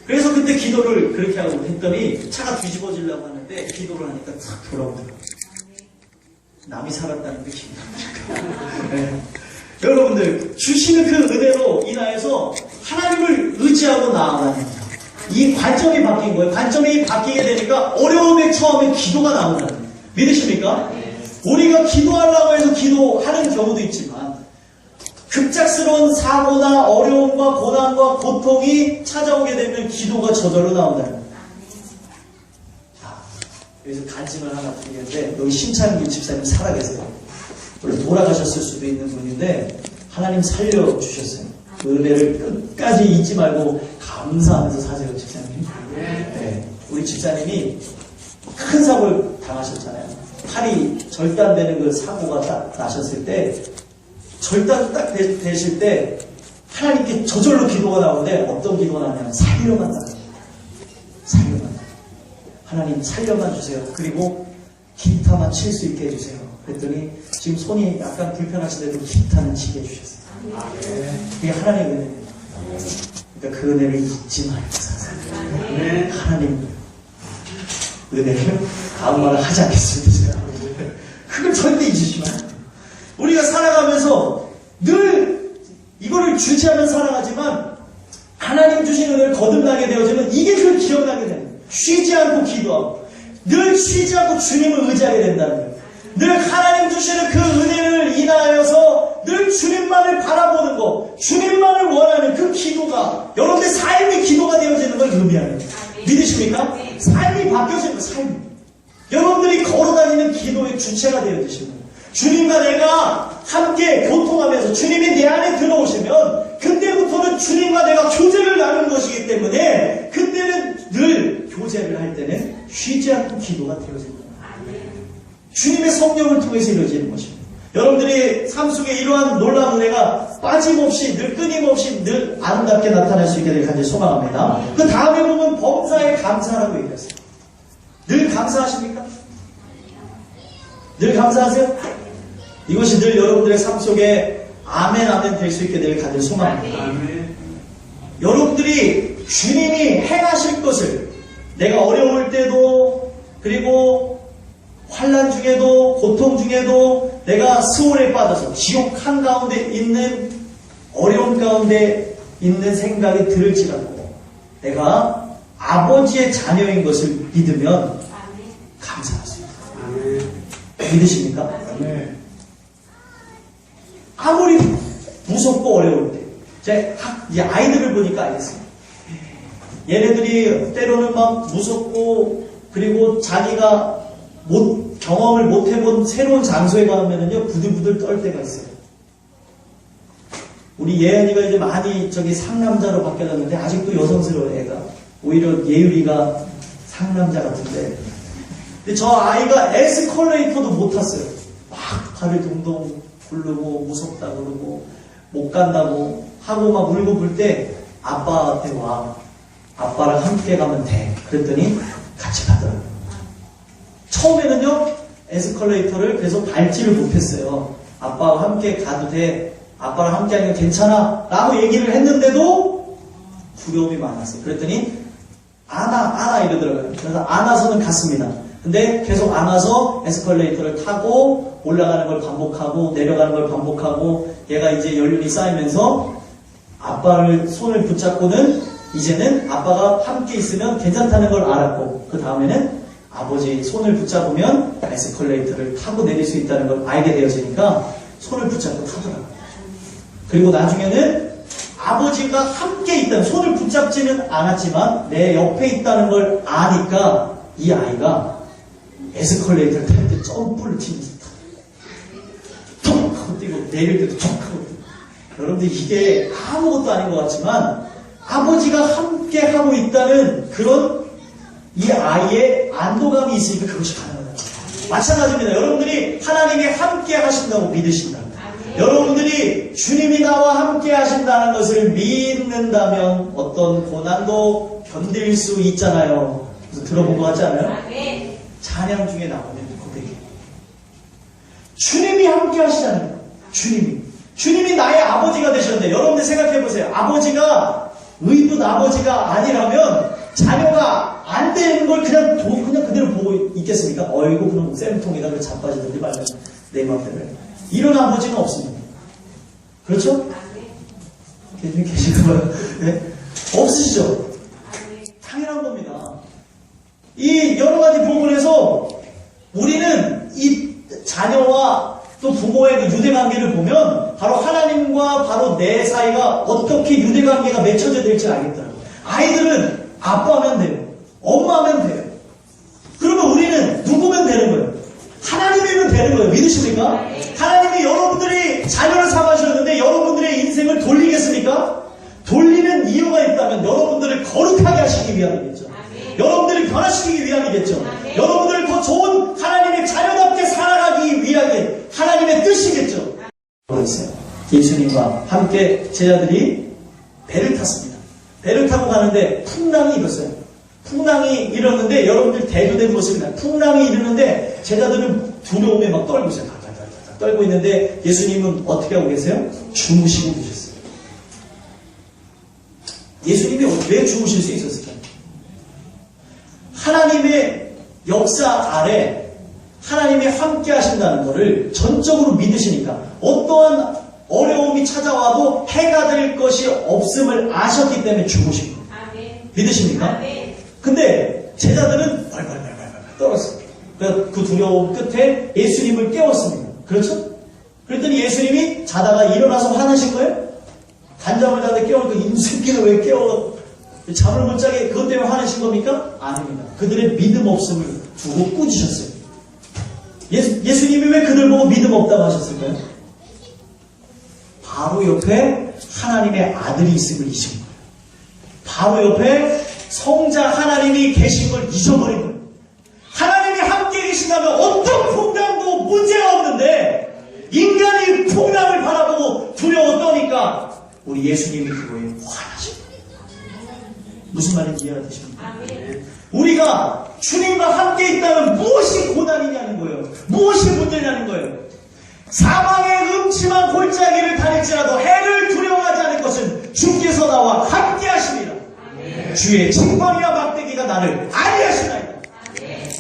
Speaker 1: 그래서 그때 기도를 그렇게 하고 했더니 차가 뒤집어지려고 하는데 기도를 하니까 탁 돌아오더라고요. 남이 살았다는 게 기분 납니까? 네. 여러분들 주시는 그 은혜로 인하여서 하나님을 의지하고 나아가는 거예요. 이 관점이 바뀐 거예요. 관점이 바뀌게 되니까 어려움에 처음에 기도가 나온다는 거예요. 믿으십니까? 우리가 기도하려고 해서 기도하는 경우도 있지만 급작스러운 사고나 어려움과 고난과 고통이 찾아오게 되면 기도가 저절로 나온다는 거예요. 여기서 간증을 하나 드리는데 여기 심찬규 집사님 살아계세요. 원래 돌아가셨을 수도 있는 분인데 하나님 살려주셨어요. 그 은혜를 끝까지 잊지 말고 감사하면서 사세요, 집사님. 네. 우리 집사님이 큰 사고를 당하셨잖아요. 팔이 절단되는 그 사고가 딱 나셨을 때 절단 딱 되실 때 하나님께 저절로 기도가 나오는데 어떤 기도가 나냐면 살려만 달라요. 살려만 달라요. 하나님 살려만 주세요. 그리고 기타만 칠 수 있게 해주세요. 그랬더니 지금 손이 약간 불편하신데도 기타는 치게 해주셨어요. 그게 하나님의 은혜입니다. 그러니까 그 은혜를 잊지 말고 사세요. 하나님 은혜를 다음 말을 하지 않겠습니다. 그걸 절대 잊으시면 안 돼요. 우리가 살아가면서 늘 이거를 주지하면 살아가지만 하나님 주신 은혜를 거듭나게 되어지면 이게 늘 기억나게 됩니다. 쉬지 않고 기도하고 늘 쉬지 않고 주님을 의지하게 된다는 거예요. 늘 하나님 주시는 그 은혜를 인하여서 늘 주님만을 바라보는 것, 주님만을 원하는 그 기도가 여러분의 삶이 기도가 되어지는 걸 의미하는 거예요. 믿으십니까? 삶이 바뀌어지는 거예요. 삶이. 여러분들이 걸어다니는 기도의 주체가 되어지시는 거예요. 주님과 내가 함께 교통하면서 주님이 내 안에 들어오시면 그때부터는 주님과 내가 교제를 나누는 것이기 때문에 그때는 늘 교제를 할 때는 쉬지 않고 기도가 되어지는 거예요. 주님의 성령을 통해서 이루어지는 것입니다. 여러분들이 삶 속에 이러한 놀라운 은혜가 빠짐없이 늘 끊임없이 늘 아름답게 나타날 수 있게 될 간절히 소망합니다. 그 다음에 보면 범사에 감사라고 얘기했어요. 늘 감사하십니까? 늘 감사하세요? 이것이 늘 여러분들의 삶 속에 아멘 아멘 될 수 있게 될 간절히 소망합니다. 여러분들이 주님이 행하실 것을 내가 어려울 때도 그리고 환난 중에도 고통 중에도 내가 스올에 빠져서 지옥 한가운데 있는 어려운 가운데 있는 생각이 들을지라도 내가 아버지의 자녀인 것을 믿으면 감사하십니다. 믿으십니까? 아무리 무섭고 어려울 때 제 아이들을 보니까 알겠어요. 얘네들이 때로는 막 무섭고 그리고 자기가 경험을 못 해본 새로운 장소에 가면은요 부들부들 떨 때가 있어요. 우리 예은이가 이제 많이 상남자로 바뀌었는데 아직도 여성스러워 애가. 오히려 예율이가 상남자 같은데. 근데 저 아이가 에스컬레이터도 못 탔어요. 막 발을 동동 굴르고 무섭다 그러고 못 간다고 하고 막 울고 불 때 아빠한테 와. 아빠랑 함께 가면 돼. 그랬더니 같이 가더라고요. 처음에는요 에스컬레이터를 계속 밟지를 못했어요. 아빠와 함께 가도 돼. 아빠랑 함께 하면 괜찮아. 라고 얘기를 했는데도 두려움이 많았어요. 그랬더니 안아 이러더라고요. 그래서 안아서는 갔습니다. 근데 계속 안아서 에스컬레이터를 타고 올라가는 걸 반복하고 내려가는 걸 반복하고 얘가 이제 연륜이 쌓이면서 아빠를 손을 붙잡고는 이제는 아빠가 함께 있으면 괜찮다는 걸 알았고 그 다음에는 아버지 손을 붙잡으면 에스컬레이터를 타고 내릴 수 있다는 걸 알게 되어지니까 손을 붙잡고 타더라고요. 그리고 나중에는 아버지가 함께 있다는, 손을 붙잡지는 않았지만 내 옆에 있다는 걸 아니까 이 아이가 에스컬레이터를 탈 때 점프를 치면서 톡 하고 뛰고 내릴 때도 톡 하고 뛰고. 여러분들 이게 아무것도 아닌 것 같지만 아버지가 함께 하고 있다는 그런 이 아이의 안도감이 있으니까 그것이 가능하다. 마찬가지입니다. 여러분들이 하나님이 함께 하신다고 믿으신다. 여러분들이 주님이 나와 함께 하신다는 것을 믿는다면 어떤 고난도 견딜 수 있잖아요. 그래서 들어본 것 같지 않아요? 찬양 중에 나오는 고백이에요. 주님이 함께 하시잖아요. 주님이 나의 아버지가 되셨는데 여러분들 생각해 보세요. 아버지가 의붓 아버지가 아니라면 자녀가 안 되는 걸 그냥 그대로 보고 있겠습니까? 어이구 그럼 쌤통에다 그 자빠지든지 말면 내 맘대로 이런 아버지는 없습니다. 그렇죠? 계시나봐요. 네? 없으시죠? 당연한 겁니다. 이 여러 가지 부분에서 우리는 이 자녀와 또 부모의 그 유대관계를 보면 바로 하나님과 바로 내 사이가 어떻게 유대관계가 맺혀져 될지 알겠더라고요. 아이들은 아빠면 돼요. 엄마면 돼요. 그러면 우리는 누구면 되는 거예요? 하나님이면 되는 거예요. 믿으십니까? 하나님이 여러분들이 자녀를 삼으셨는데 여러분들의 인생을 돌리겠습니까? 돌리는 이유가 있다면 여러분들을 거룩하게 하시기 위함이겠죠. 여러분들을 변화시키기 위함이겠죠. 여러분들을 더 좋은 하나님의 자녀답게 살아가기 위하게 하나님의 뜻이겠죠. 있어요. 예수님과 함께 제자들이 배를 탔습니다. 배를 타고 가는데 풍랑이 일었어요. 풍랑이 일었는데 여러분들 대조된 모습이 나요. 풍랑이 일었는데 제자들은 두려움에 막 떨고 있어요. 떨고 있는데 예수님은 어떻게 하고 계세요? 주무시고 계셨어요. 예수님이 왜 주무실 수 있었을까요? 하나님의 역사 아래 하나님이 함께 하신다는 것을 전적으로 믿으시니까 어떠한 어려움이 찾아와도 해가 될 것이 없음을 아셨기 때문에 주무신 거예요. 믿으십니까? 근데 제자들은 발발발발 떨었어요. 그 두려움 끝에 예수님을 깨웠습니다. 그렇죠? 그랬더니 예수님이 자다가 일어나서 화나신 거예요? 간잠을 자는데 깨우니까 이 새끼는 왜 깨워? 잠을 못 자게 그것 때문에 화내신 겁니까? 아닙니다. 그들의 믿음 없음을 두고 꾸짖으셨어요. 예수님이 왜 그들 보고 믿음 없다고 하셨을까요? 바로 옆에 하나님의 아들이 있음을 잊은 거예요. 바로 옆에 성자 하나님이 계신 걸 잊어버린 거예요. 하나님이 함께 계신다면 어떤 풍랑도 문제가 없는데 인간이 풍랑을 바라보고 두려워 떠니까 우리 예수님이 그거에 화나신 거예요. 무슨 말인지 이해가 되십니까? 우리가 주님과 함께 있다면 무엇이 고난이냐는 거예요. 무엇이 문제냐는 거예요. 사망의 음침한 골짜기를 다닐지라도 해를 두려워하지 않을 것은 주께서 나와 함께 하십니다. 주의 징벌이와 막대기가 나를 안위하시나이다.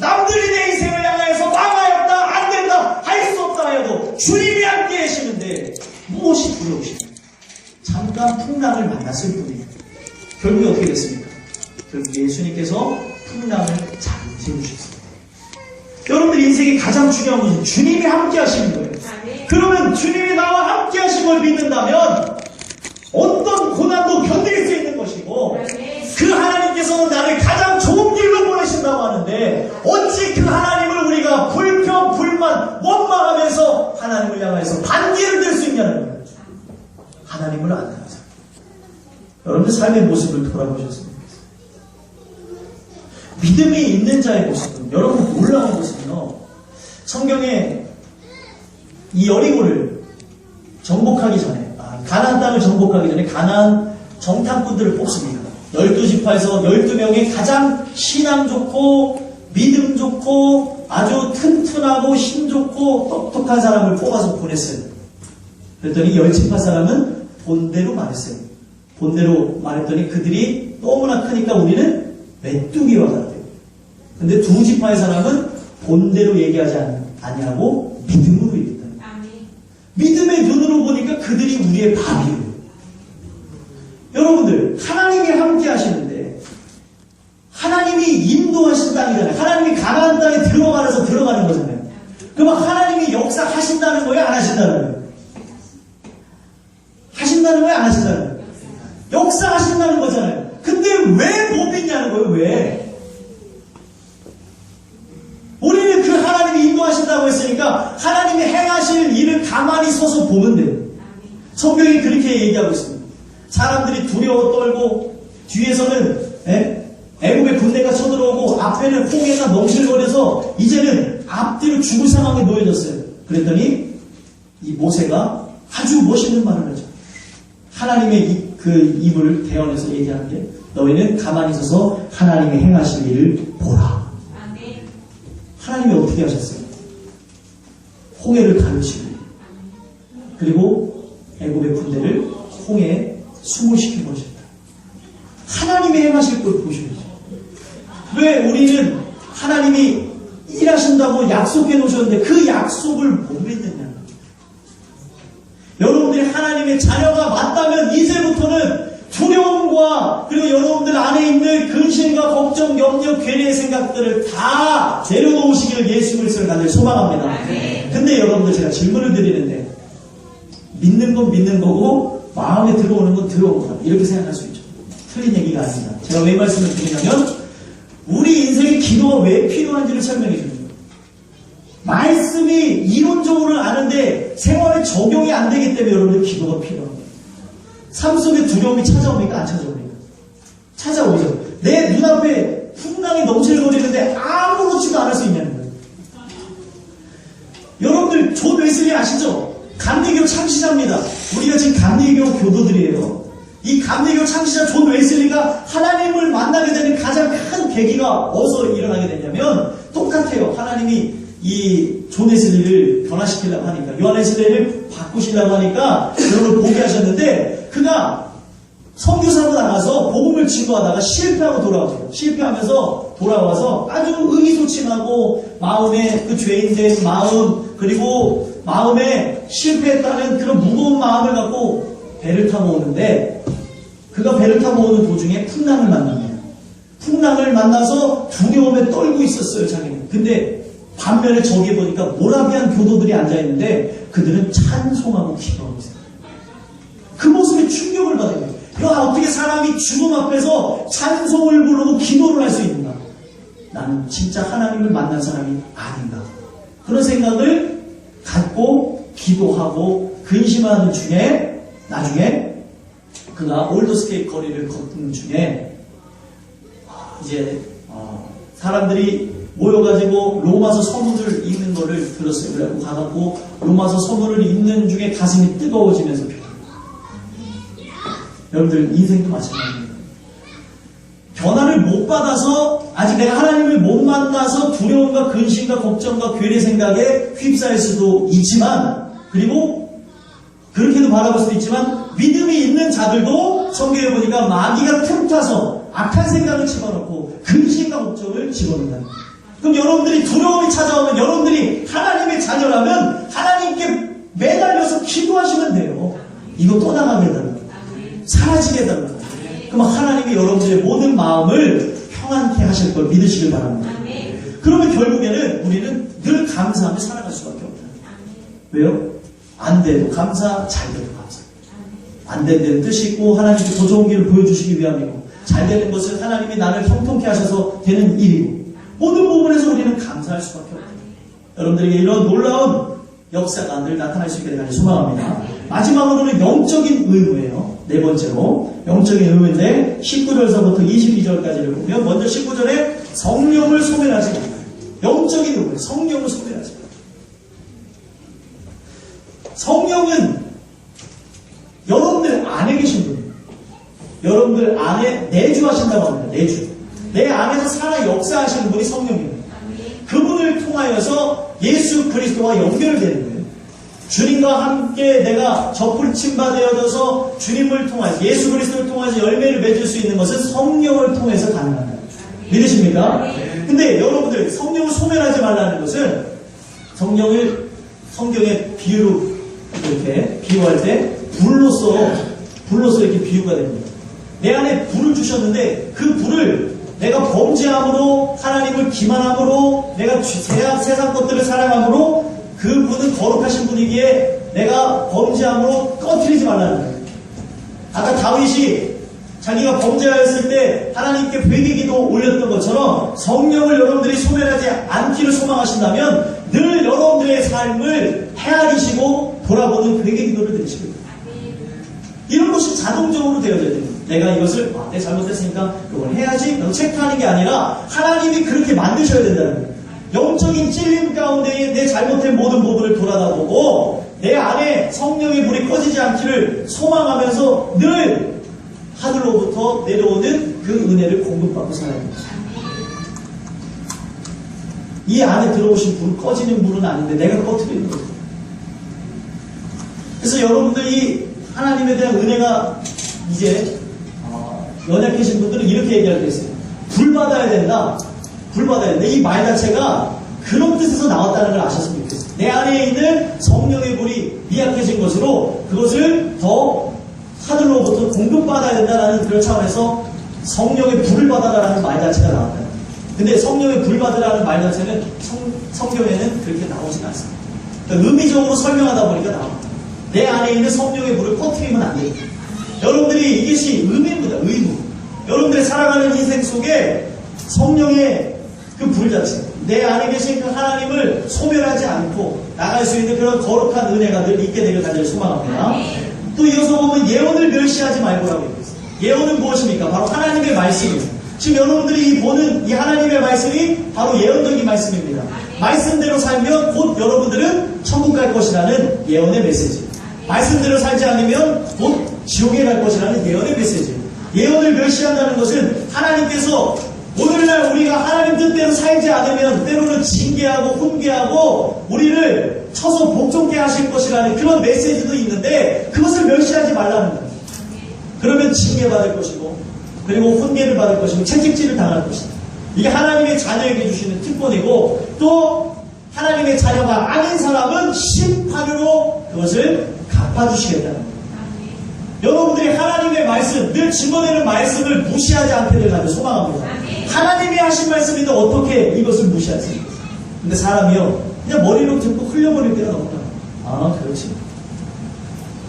Speaker 1: 남들이 내 인생을 향하여서 망하였다 안된다 할 수 없다 하여도 주님이 함께 계시는데 무엇이 두려우십니까? 잠깐 풍랑을 만났을 뿐이에요. 결국에 어떻게 됐습니까? 결국 예수님께서 풍랑을 잠재우셨습니다. 여러분들 인생이 가장 중요한 것은 주님이 함께 하시는 거예요. 그러면 주님이 나와 함께 하신 걸 믿는다면 어떤 고난도 견딜 수 있는 것이고 그 하나님께서는 나를 가장 좋은 길로 보내신다고 하는데 어찌 그 하나님을 우리가 불평, 불만, 원망하면서 하나님을 향해서 반기를 들 수 있냐는 거예요. 하나님을 안 하면서. 여러분들 삶의 모습을 돌아보셨습니까? 믿음이 있는 자의 모습은 여러분 놀라운 것은요. 성경에 이 여리고를 정복하기 전에 가나안 땅을 정복하기 전에 가나안 정탐꾼들을 뽑습니다. 12지파에서 12명의 가장 신앙 좋고 믿음 좋고 아주 튼튼하고 힘 좋고 똑똑한 사람을 뽑아서 보냈어요. 그랬더니 열집파 사람은 본대로 말했어요. 본대로 말했더니 그들이 너무나 크니까 우리는 메뚜기와 같대요. 근데 두 지파의 사람은 본대로 얘기하지 아니하고 믿음으로 얘기했다. 믿음의 눈으로 보니까 그들이 우리의 밥이에요. 여러분들, 하나님이 함께 하시는데 하나님이 인도하신 땅이잖아요. 하나님이 가나안 땅에 들어가서 들어가는 거잖아요. 그러면 하나님이 역사하신다는 거예요? 안 하신다는 거예요? 하신다는 거예요? 안 하신다는 거예요? 역사하신다는 거잖아요. 근데 왜 못 믿냐는 거예요? 왜? 우리는 그 하나님이 인도하신다고 했으니까 하나님이 행하실 일을 가만히 서서 보면 돼요. 성경이 그렇게 얘기하고 있습니다. 사람들이 두려워 떨고 뒤에서는 애굽의 군대가 쳐들어오고 앞에는 홍해가 넘실거려서 이제는 앞뒤로 죽을 상황에 놓여졌어요. 그랬더니 이 모세가 아주 멋있는 말을 하죠. 하나님의 그 입을 대언해서 얘기하는 게 너희는 가만히 서서 하나님의 행하실 일을 보라. 하나님이 어떻게 하셨어요? 홍해를 가르치고 그리고 애굽의 군대를 홍해에 숨을 시켜버리셨다. 하나님이 행하실 걸 보셔야죠. 왜 우리는 하나님이 일하신다고 약속해 놓으셨는데 그 약속을 못 믿느냐? 여러분들이 하나님의 자녀가 맞다면 이제부터는 두려움과 그리고 여러분들 안에 있는 근심과 걱정, 염려, 괴리의 생각들을 다 내려놓으시기를 예수 그리스도를 간절히 소망합니다. 근데 여러분들 제가 질문을 드리는데 믿는 건 믿는 거고 마음에 들어오는 건 들어온 거다. 이렇게 생각할 수 있죠. 틀린 얘기가 아닙니다. 제가 왜 말씀을 드리냐면 우리 인생에 기도가 왜 필요한지를 설명해 줍니다. 말씀이 이론적으로는 아는데 생활에 적용이 안 되기 때문에 여러분들 기도가 필요합니다. 삶 속에 두려움이 찾아옵니까? 안 찾아옵니까? 찾아오죠. 내 눈앞에 풍랑이 넘실거리는데 아무렇지도 않을 수 있냐는 거예요. 여러분들 존 웨슬리 아시죠? 감리교 창시자입니다. 우리가 지금 감리교 교도들이에요. 이 감리교 창시자 존 웨슬리가 하나님을 만나게 되는 가장 큰 계기가 어디서 일어나게 됐냐면 똑같아요. 하나님이 이 존 웨슬리를 변화시키려고 하니까 요한 웨슬리를 바꾸시려고 하니까 여러분을 보게 하셨는데 그가 선교사로 나가서 복음을 증거하다가 실패하고 돌아왔어요. 실패하면서 돌아와서 아주 의기소침하고 마음에 그 죄인된 마음 그리고 마음에 실패했다는 그런 무거운 마음을 갖고 배를 타고 오는데 그가 배를 타고 오는 도중에 풍랑을 만납니다. 풍랑을 만나서 두려움에 떨고 있었어요. 자기는. 근데 반면에 저기에 보니까 모라비안 교도들이 앉아있는데 그들은 찬송하고 기도하고 있어요. 그 모습에 충격을 받아요. 야, 어떻게 사람이 죽음 앞에서 찬송을 부르고 기도를 할 수 있는가? 나는 진짜 하나님을 만난 사람이 아닌가? 그런 생각을 갖고 기도하고 근심하는 중에 나중에 그가 올더스케이트 거리를 걷는 중에 이제 사람들이 모여가지고 로마서 서문을 읽는 거를 들었어요. 그래갖고 가갖고 로마서 서문을 읽는 중에 가슴이 뜨거워지면서 여러분들 인생도 마찬가지입니다. 변화를 못 받아서 아직 내가 하나님을 못 만나서 두려움과 근심과 걱정과 괴리 생각에 휩싸일 수도 있지만 그리고 그렇게도 바라볼 수도 있지만 믿음이 있는 자들도 성경에 보니까 마귀가 틈타서 악한 생각을 집어넣고 근심과 걱정을 집어넣는다. 그럼 여러분들이 두려움이 찾아오면 여러분들이 하나님의 자녀라면 하나님께 매달려서 기도하시면 돼요. 이거 떠나가게 해달라. 사라지게 해달라. 그럼 하나님이 여러분들의 모든 마음을 평안케 하실 걸 믿으시길 바랍니다. 그러면 결국에는 우리는 늘 감사하며 살아갈 수밖에 없다. 왜요? 안 돼도 감사, 잘 돼도 감사. 안 된 데는 뜻이 있고 하나님께 더 좋은 길을 보여주시기 위함이고 잘 되는 것은 하나님이 나를 형통케 하셔서 되는 일이고 모든 부분에서 우리는 감사할 수밖에 없다. 여러분들에게 이런 놀라운 역사가 늘 나타날 수 있게 되기를 소망합니다. 마지막으로는 영적인 의무예요. 네 번째로 영적인 의무인데 19절서부터 22절까지를 보면 먼저 19절에 성령을 소멸하지 말라. 영적인 의무, 성령을 소멸하지 말라. 성령은 여러분들 안에 계신 분이에요. 여러분들 안에 내주하신다고 합니다. 내주. 내 안에서 살아 역사하시는 분이 성령입니다. 통하여서 예수 그리스도와 연결되는 거예요. 주님과 함께 내가 접붙임 받아져서 주님을 통해서 예수 그리스도를 통해서 열매를 맺을 수 있는 것은 성령을 통해서 가능합니다. 믿으십니까? 근데 여러분들 성령을 소멸하지 말라는 것은 성령을 성경의 비유로 이렇게 비유할 때 불로서 이렇게 비유가 됩니다. 내 안에 불을 주셨는데 그 불을 내가 범죄함으로 하나님을 기만함으로 내가 세상 것들을 사랑함으로 그 분은 거룩하신 분이기에 내가 범죄함으로 꺼트리지 말라는 거예요. 아까 다윗이 자기가 범죄하였을 때 하나님께 회개기도 올렸던 것처럼 성령을 여러분들이 소멸하지 않기를 소망하신다면 늘 여러분들의 삶을 헤아리시고 돌아보는 회개기도를 드리시고 이런 것이 자동적으로 되어져야 됩니다. 내가 이것을 내 잘못했으니까 그걸 해야지 체크하는 게 아니라 하나님이 그렇게 만드셔야 된다는 거예요. 영적인 찔림 가운데 내 잘못된 모든 부분을 돌아다보고 내 안에 성령의 불이 꺼지지 않기를 소망하면서 늘 하늘로부터 내려오는 그 은혜를 공급받고 살아야 됩니다. 이 안에 들어오신 불, 꺼지는 불은 아닌데 내가 꺼뜨리는 거죠. 그래서 여러분들이 하나님에 대한 은혜가 이제 연약해진 분들은 이렇게 얘기할 때 있어요. 불 받아야 된다. 불 받아야 된다. 이 말 자체가 그런 뜻에서 나왔다는 걸 아셨으면 좋겠어요. 내 안에 있는 성령의 불이 미약해진 것으로 그것을 더 하늘로부터 공급받아야 된다는 그런 차원에서 성령의 불을 받아라라는 말 자체가 나왔다. 근데 성령의 불 받으라는 말 자체는 성경에는 그렇게 나오진 않습니다. 그러니까 의미적으로 설명하다 보니까 나옵니다. 내 안에 있는 성령의 불을 퍼뜨리면 안 됩니다. 여러분들이 이것이 의무입니다. 의무. 여러분들이 살아가는 인생 속에 성령의 그 불 자체, 내 안에 계신 그 하나님을 소멸하지 않고 나갈 수 있는 그런 거룩한 은혜가 늘 있게 되길 간절히 소망합니다. 또 이어서 보면 예언을 멸시하지 말고라고 얘기했어요. 예언은 무엇입니까? 바로 하나님의 말씀입니다. 지금 여러분들이 보는 이 하나님의 말씀이 바로 예언적인 말씀입니다. 말씀대로 살면 곧 여러분들은 천국 갈 것이라는 예언의 메시지. 말씀대로 살지 않으면 곧 지옥에 갈 것이라는 예언의 메시지. 예언을 멸시한다는 것은 하나님께서 오늘날 우리가 하나님 뜻대로 살지 않으면 때로는 징계하고 훈계하고 우리를 쳐서 복종케 하실 것이라는 그런 메시지도 있는데 그것을 멸시하지 말라는 거예요. 그러면 징계받을 것이고 그리고 훈계를 받을 것이고 채찍질을 당할 것이다. 이게 하나님의 자녀에게 주시는 특권이고 또 하나님의 자녀가 아닌 사람은 심판으로 그것을 갚아주시겠다는 거예요. 여러분들이 하나님의 말씀, 늘 증거되는 말씀을 무시하지 않게 될 간절 소망합니다. 하나님이 하신 말씀인데 어떻게 이것을 무시하세요? 근데 사람이요, 그냥 머리로 듣고 흘려버릴 때가 너무 많아요. 아, 그렇지.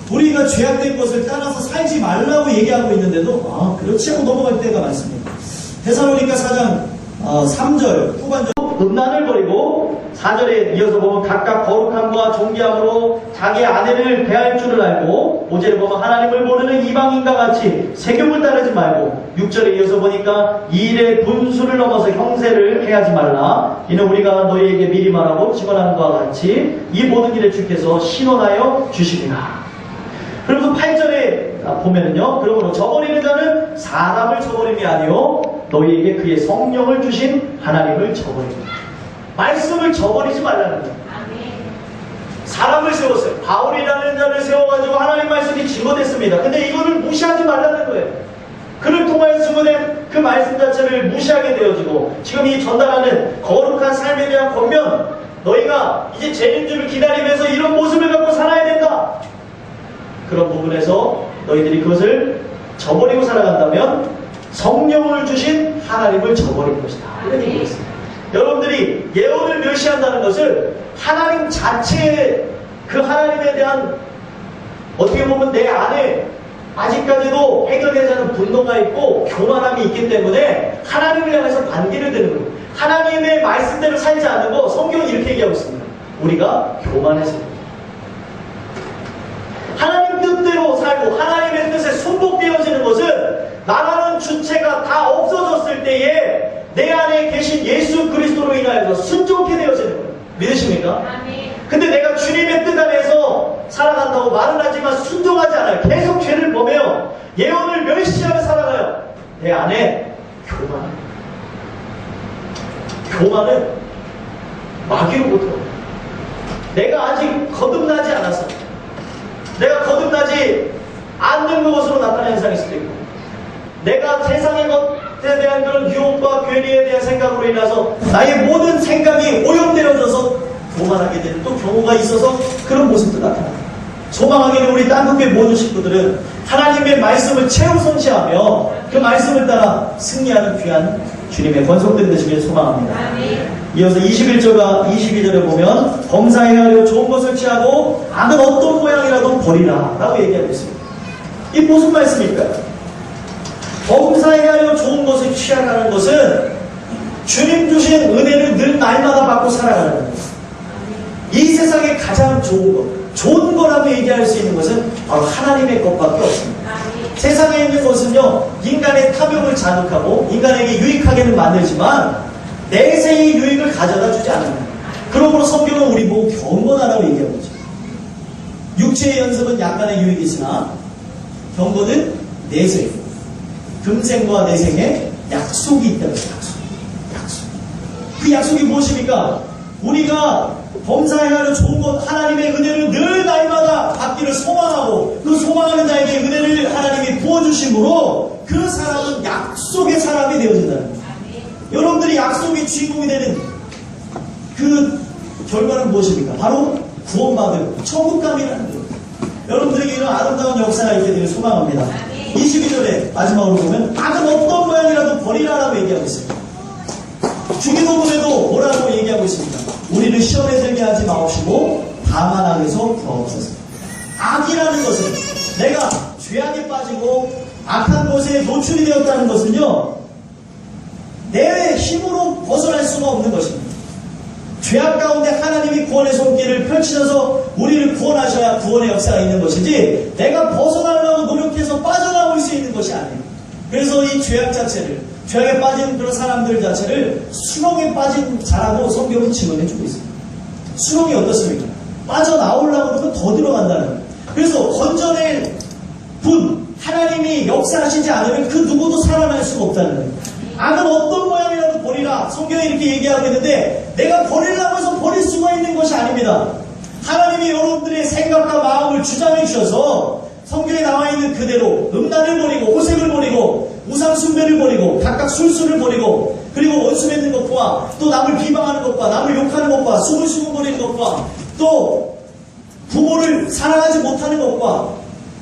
Speaker 1: 우리가 죄악된 것을 따라서 살지 말라고 얘기하고 있는데도 아, 그렇지 하고 넘어갈 때가 많습니다. 데살로니가 4장 3절 후반절 음란을 버리고 4절에 이어서 보면 각각 거룩함과 존귀함으로 자기 아내를 대할 줄을 알고 5절에 보면 하나님을 모르는 이방인과 같이 세욕을 따르지 말고 6절에 이어서 보니까 이 일의 분수를 넘어서 형세를 해하지 말라. 이는 우리가 너희에게 미리 말하고 증언하는 것과 같이 이 모든 일에 주께서 신원하여 주시리라. 그리고 8절에 보면은요, 그러므로 저버리는 자는 사람을 저버림이 아니요 너희에게 그의 성령을 주신 하나님을 저버립니다. 말씀을 저버리지 말라는 거예요. 사람을 세웠어요. 바울이라는 자를 세워가지고 하나님 말씀이 증거됐습니다. 근데 이거를 무시하지 말라는 거예요. 그를 통하여 증거된 그 말씀 자체를 무시하게 되어지고 지금 이 전달하는 거룩한 삶에 대한 권면, 너희가 이제 재림주를 기다리면서 이런 모습을 갖고 살아야 된다. 그런 부분에서 너희들이 그것을 저버리고 살아간다면 성령을 주신 하나님을 저버릴 것이다. 이런 얘기였습니다. 여러분들이 예언을 멸시한다는 것을 하나님 자체의 그 하나님에 대한 어떻게 보면 내 안에 아직까지도 해결되지 않은 분노가 있고 교만함이 있기 때문에 하나님을 향해서 반기를 드는 거예요. 하나님의 말씀대로 살지 않는 거 성경이 이렇게 얘기하고 있습니다. 우리가 교만해서 하나님 뜻대로 살고 하나님의 뜻에 순복되어지는 것은 나라는 주체가 다 없어졌을 때에 내 안에 계신 예수 그리스도로 인하여서 순종케 되어지는 거예요. 믿으십니까? 근데 내가 주님의 뜻 안에서 살아간다고 말은 하지만 순종하지 않아요. 계속 죄를 범해요. 예언을 멸시하며 살아가요. 내 안에 교만은 마귀로부터 내가 아직 거듭나지 않아서 내가 거듭나지 않는 것으로 나타나는 현상이 있을 수 있고 내가 세상의 것에 대한 그런 유혹과 괴리에 대한 생각으로 인해서 나의 모든 생각이 오염되어져서 교만하게 되는 또 경우가 있어서 그런 모습도 나타납니다. 소망하기는 우리 땅끝교회 모든 식구들은 하나님의 말씀을 최우선시하며 그 말씀을 따라 승리하는 귀한 주님의 권속된 되시길 소망합니다. 이어서 21절과 22절에 보면 범사해야 하려 좋은 것을 취하고 악은 어떤 모양이라도 버리라 라고 얘기하고 있습니다. 이 무슨 말씀일까요? 범사해야 하려 좋은 것을 취하라는 것은 주님 주신 은혜를 늘 날마다 받고 살아가는 겁니다. 이 세상에 가장 좋은 것, 좋은 거라고 얘기할 수 있는 것은 바로 하나님의 것밖에 없습니다. 세상에 있는 것은요, 인간의 탐욕을 자극하고 인간에게 유익하게는 만들지만 내세의 유익을 가져다 주지 않습니다. 그러므로 성경은 우리 보고 경건하라고 얘기하고 있죠. 육체의 연습은 약간의 유익이 있으나 경건은 내세, 금생과 내생에 약속이 있다는 거예요. 약속. 그 약속이 무엇입니까? 우리가 범사해야 하는 좋은 것, 하나님의 은혜를 늘 날마다 받기를 소망하고 그 소망하는 자에게 은혜를 하나님이 부어주심으로 그 사람은 약속의 사람이 되어진다는 거예요. 여러분들이 약속의 주인공이 되는 그 결과는 무엇입니까? 바로 구원받은 천국감이라는 거예요. 여러분들에게 이런 아름다운 역사가 있게 되길 소망합니다. 22절에 마지막으로 보면 악은 어떤 모양이라도 버리라라고 얘기하고 있습니다. 주기도문에도 뭐라고 얘기하고 있습니다. 우리를 시험에 들게 하지 마옵시고 다만 악에서 구하옵소서. 악이라는 것은 내가 죄악에 빠지고 악한 것에 노출이 되었다는 것은요, 내 힘으로 벗어날 수가 없는 것입니다. 죄악 가운데 하나님이 구원의 손길을 펼치셔서 우리를 구원하셔야 구원의 역사가 있는 것이지 내가 벗어나려고 노력해서 빠져나올 수 있는 것이 아니에요. 그래서 이 죄악 자체를, 죄악에 빠진 그런 사람들 자체를 수렁에 빠진 자라고 성경은 증언해주고 있습니다. 수렁이 어떻습니까? 빠져나오려고 그러면 더 들어간다는 거예요. 그래서 건져낼 분, 하나님이 역사하시지 않으면 그 누구도 살아날 수가 없다는 거예요. 악은 어떤 모양이라도 버리라. 성경에 이렇게 얘기하고 있는데 내가 버리려고 해서 버릴 수가 있는 것이 아닙니다. 하나님이 여러분들의 생각과 마음을 주장해 주셔서 성경에 나와 있는 그대로 음란을 버리고 호색을 버리고 우상 숭배를 버리고 각각 술수를 버리고 그리고 원수 맺는 것과 또 남을 비방하는 것과 남을 욕하는 것과 숨을 수군거리는 것과 또 부모를 사랑하지 못하는 것과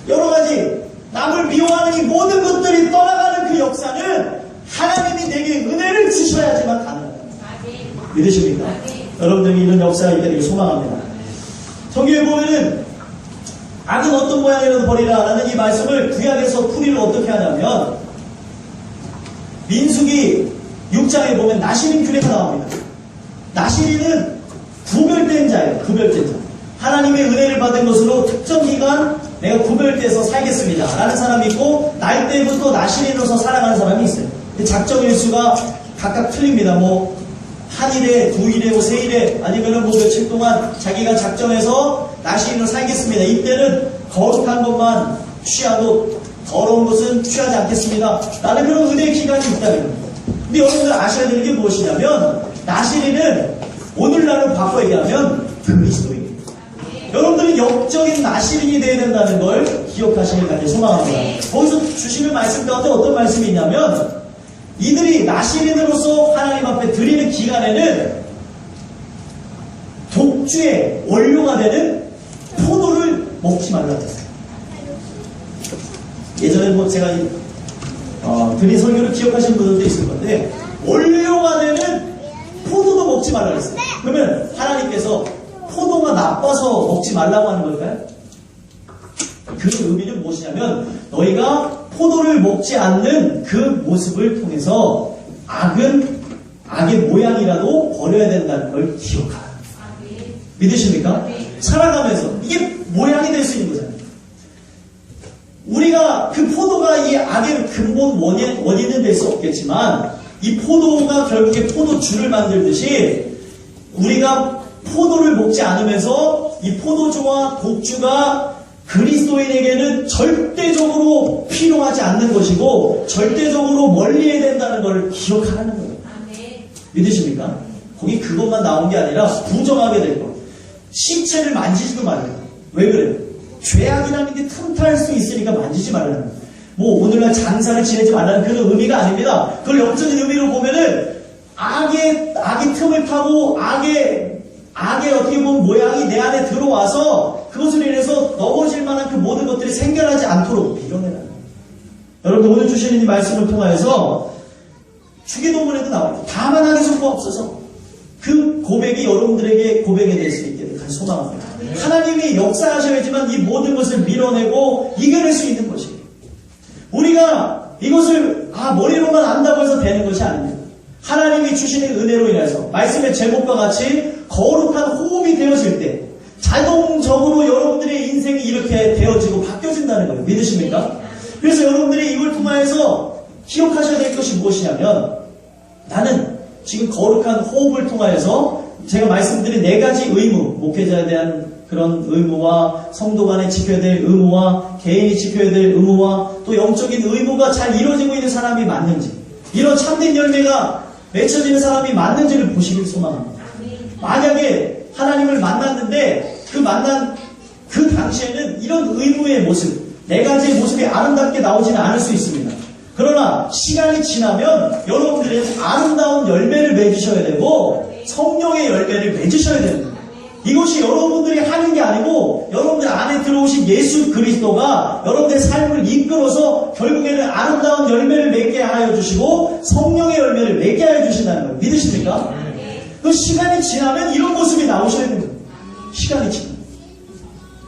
Speaker 1: 여러 가지 남을 미워하는 이 모든 것들이 떠나가는 그 역사는 하나님이 내게 은혜를 주셔야지만 가능합니다. 믿으십니까? 여러분들이 이런 역사가 있게 되길 소망합니다. 성경에 보면은 악은 어떤 모양이라도 버리라 라는 이 말씀을 구약에서 풀이를 어떻게 하냐면 민수기 6장에 보면 나시린 규례가 나옵니다. 나시린은 구별된 자예요. 구별된 자. 하나님의 은혜를 받은 것으로 특정 기간 내가 구별돼서 살겠습니다 라는 사람이 있고 날 때부터 나시린으로서 살아가는 사람이 있어요. 작정 일수가 각각 틀립니다. 뭐 한일에, 두일에, 뭐 세일에 아니면은 뭐 며칠 동안 자기가 작정해서 나시린으로 살겠습니다. 이때는 거룩한 것만 취하고 더러운 것은 취하지 않겠습니다 라는 그런 은혜의 기간이 있다는 겁니다. 근데 여러분들 아셔야 되는 게 무엇이냐면 나시린은 오늘날을 바꿔 얘기하면 그리스도입니다. 여러분들이 영적인 나시린이 되어야 된다는 걸 기억하시길 간절히 소망합니다. 거기서 주시는 말씀 가운데 어떤 말씀이 있냐면 이들이 나시린으로서 하나님 앞에 드리는 기간에는 독주의 원료가 되는 포도를 먹지 말라고 했어요. 예전에 뭐 제가 드린 설교를 기억하시는 분들도 있을 건데 원료가 되는 포도도 먹지 말라고 했어요. 그러면 하나님께서 포도가 나빠서 먹지 말라고 하는 걸까요? 그 의미는 무엇이냐면 너희가 포도를 먹지 않는 그 모습을 통해서 악의 모양이라도 버려야 된다는 걸 기억하라. 믿으십니까? 살아가면서 이게 모양이 될 수 있는 거잖아요. 우리가 그 포도가 이 악의 근본 원인은 될 수 없겠지만 이 포도가 결국에 포도주를 만들듯이 우리가 포도를 먹지 않으면서 이 포도주와 독주가 그리스도인에게는 절대적으로 필요하지 않는 것이고 절대적으로 멀리해야 된다는 걸 기억하라는 거예요. 믿으십니까? 거기 그것만 나온 게 아니라 부정하게 될 거. 신체를 만지지도 말아요. 왜 그래요? 죄악이라는 게 틈탈 수 있으니까 만지지 말라는 거예요. 뭐 오늘날 장사를 지내지 말라는 그런 의미가 아닙니다. 그걸 영적인 의미로 보면은 악의 틈을 타고 악의 어떻게 보면 모양이 내 안에 들어와서 그것으로 인해서 넘어질 만한 그 모든 것들이 생겨나지 않도록 밀어내라는 거예요. 여러분 오늘 주시는 이 말씀을 통하여서 주기도문에도 나와요. 다만 악의 성부가 없어서 그 고백이 여러분들에게 고백이 될 수 있게 간 소망합니다. 하나님이 역사하셔야지만 이 모든 것을 밀어내고 이겨낼 수 있는 것이에요. 우리가 이것을 머리로만 안다고 해서 되는 것이 아닙니다. 하나님이 주시는 은혜로 인해서 말씀의 제목과 같이 거룩한 호흡이 되어질 때 자동적으로 여러분들의 인생이 이렇게 되어지고 바뀌어진다는 거예요. 믿으십니까? 그래서 여러분들이 이걸 통하여서 기억하셔야 될 것이 무엇이냐면 나는 지금 거룩한 호흡을 통하여서 제가 말씀드린 4가지 의무, 목회자에 대한 그런 의무와 성도 간에 지켜야 될 의무와 개인이 지켜야 될 의무와 또 영적인 의무가 잘 이루어지고 있는 사람이 맞는지 이런 참된 열매가 맺혀지는 사람이 맞는지를 보시길 소망합니다. 만약에 하나님을 만났는데 그 만난 그 당시에는 이런 의무의 모습 4가지의 모습이 아름답게 나오지는 않을 수 있습니다. 그러나 시간이 지나면 여러분들은 아름다운 열매를 맺으셔야 되고 성령의 열매를 맺으셔야 됩니다. 이것이 여러분들이 하는 게 아니고 여러분들 안에 들어오신 예수 그리스도가 여러분들의 삶을 이끌어서 결국에는 아름다운 열매를 맺게 하여 주시고 성령의 열매를 맺게 하여 주신다는 거예요. 믿으십니까? 그 시간이 지나면 이런 모습이 나오셔야 됩니다. 시간이 지나면.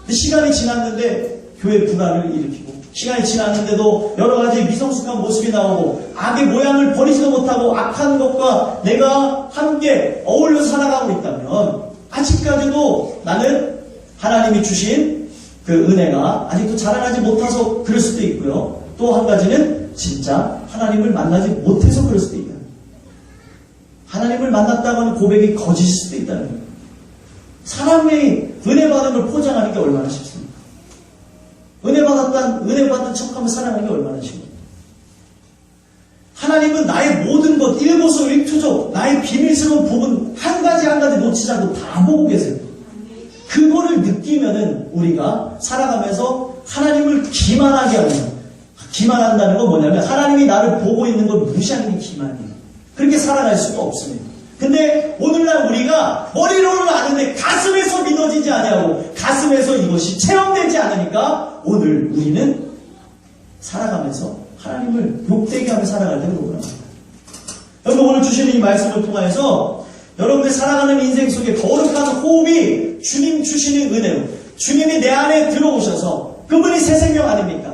Speaker 1: 시간이 지났는데 교회 불안을 일으키고 시간이 지났는데도 여러 가지 미성숙한 모습이 나오고 악의 모양을 버리지도 못하고 악한 것과 내가 함께 어울려서 살아가고 있다면 아직까지도 나는 하나님이 주신 그 은혜가 아직도 자라나지 못해서 그럴 수도 있고요. 또 한 가지는 진짜 하나님을 만나지 못해서 그럴 수도 있다. 하나님을 만났다고 하는 고백이 거짓일 수도 있다는 거예요. 사람이 은혜 받은 걸 포장하는 게 얼마나 쉽습니까? 은혜 받은 척하면 살아가는 게 얼마나 쉽습니까? 하나님은 나의 모든 것, 일거수 일투족, 나의 비밀스러운 부분 한 가지 놓치지 않고 다 보고 계세요. 그거를 느끼면은 우리가 살아가면서 하나님을 기만하게 하는, 기만한다는 건 뭐냐면 하나님이 나를 보고 있는 걸 무시하는 게 기만이에요. 그렇게 살아갈 수가 없습니다. 근데 오늘날 우리가 머리로는 아는데 가슴에서 믿어지지 아니하고 가슴에서 이것이 체험되지 않으니까 오늘 우리는 살아가면서 하나님을 욕되게 하며 살아갈 때가 너무나 많습니다. 여러분 오늘 주시는 이 말씀을 통해서 여러분들 살아가는 인생 속에 거룩한 호흡이 주님 주시는 은혜로 주님이 내 안에 들어오셔서 그분이 새 생명 아닙니까?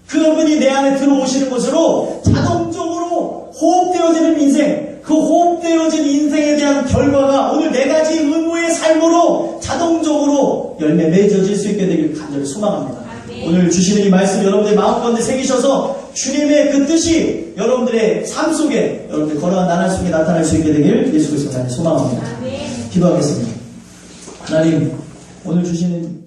Speaker 1: 그분이 내 안에 들어오시는 것으로 자동적으로 호흡되어지는 인생 그 호흡되어진 인생에 대한 결과가 오늘 4가지 의무의 삶으로 자동적으로 열매 맺어질 수 있게 되길 간절히 소망합니다. 오늘 주시는 이 말씀 여러분들의 마음 가운데 새기셔서 주님의 그 뜻이 여러분들의 삶 속에 여러분들 걸어간 나날 속에 나타날 수 있게 되길 예수 그리스도 간절히 소망합니다. 기도하겠습니다. 하나님 오늘 주시는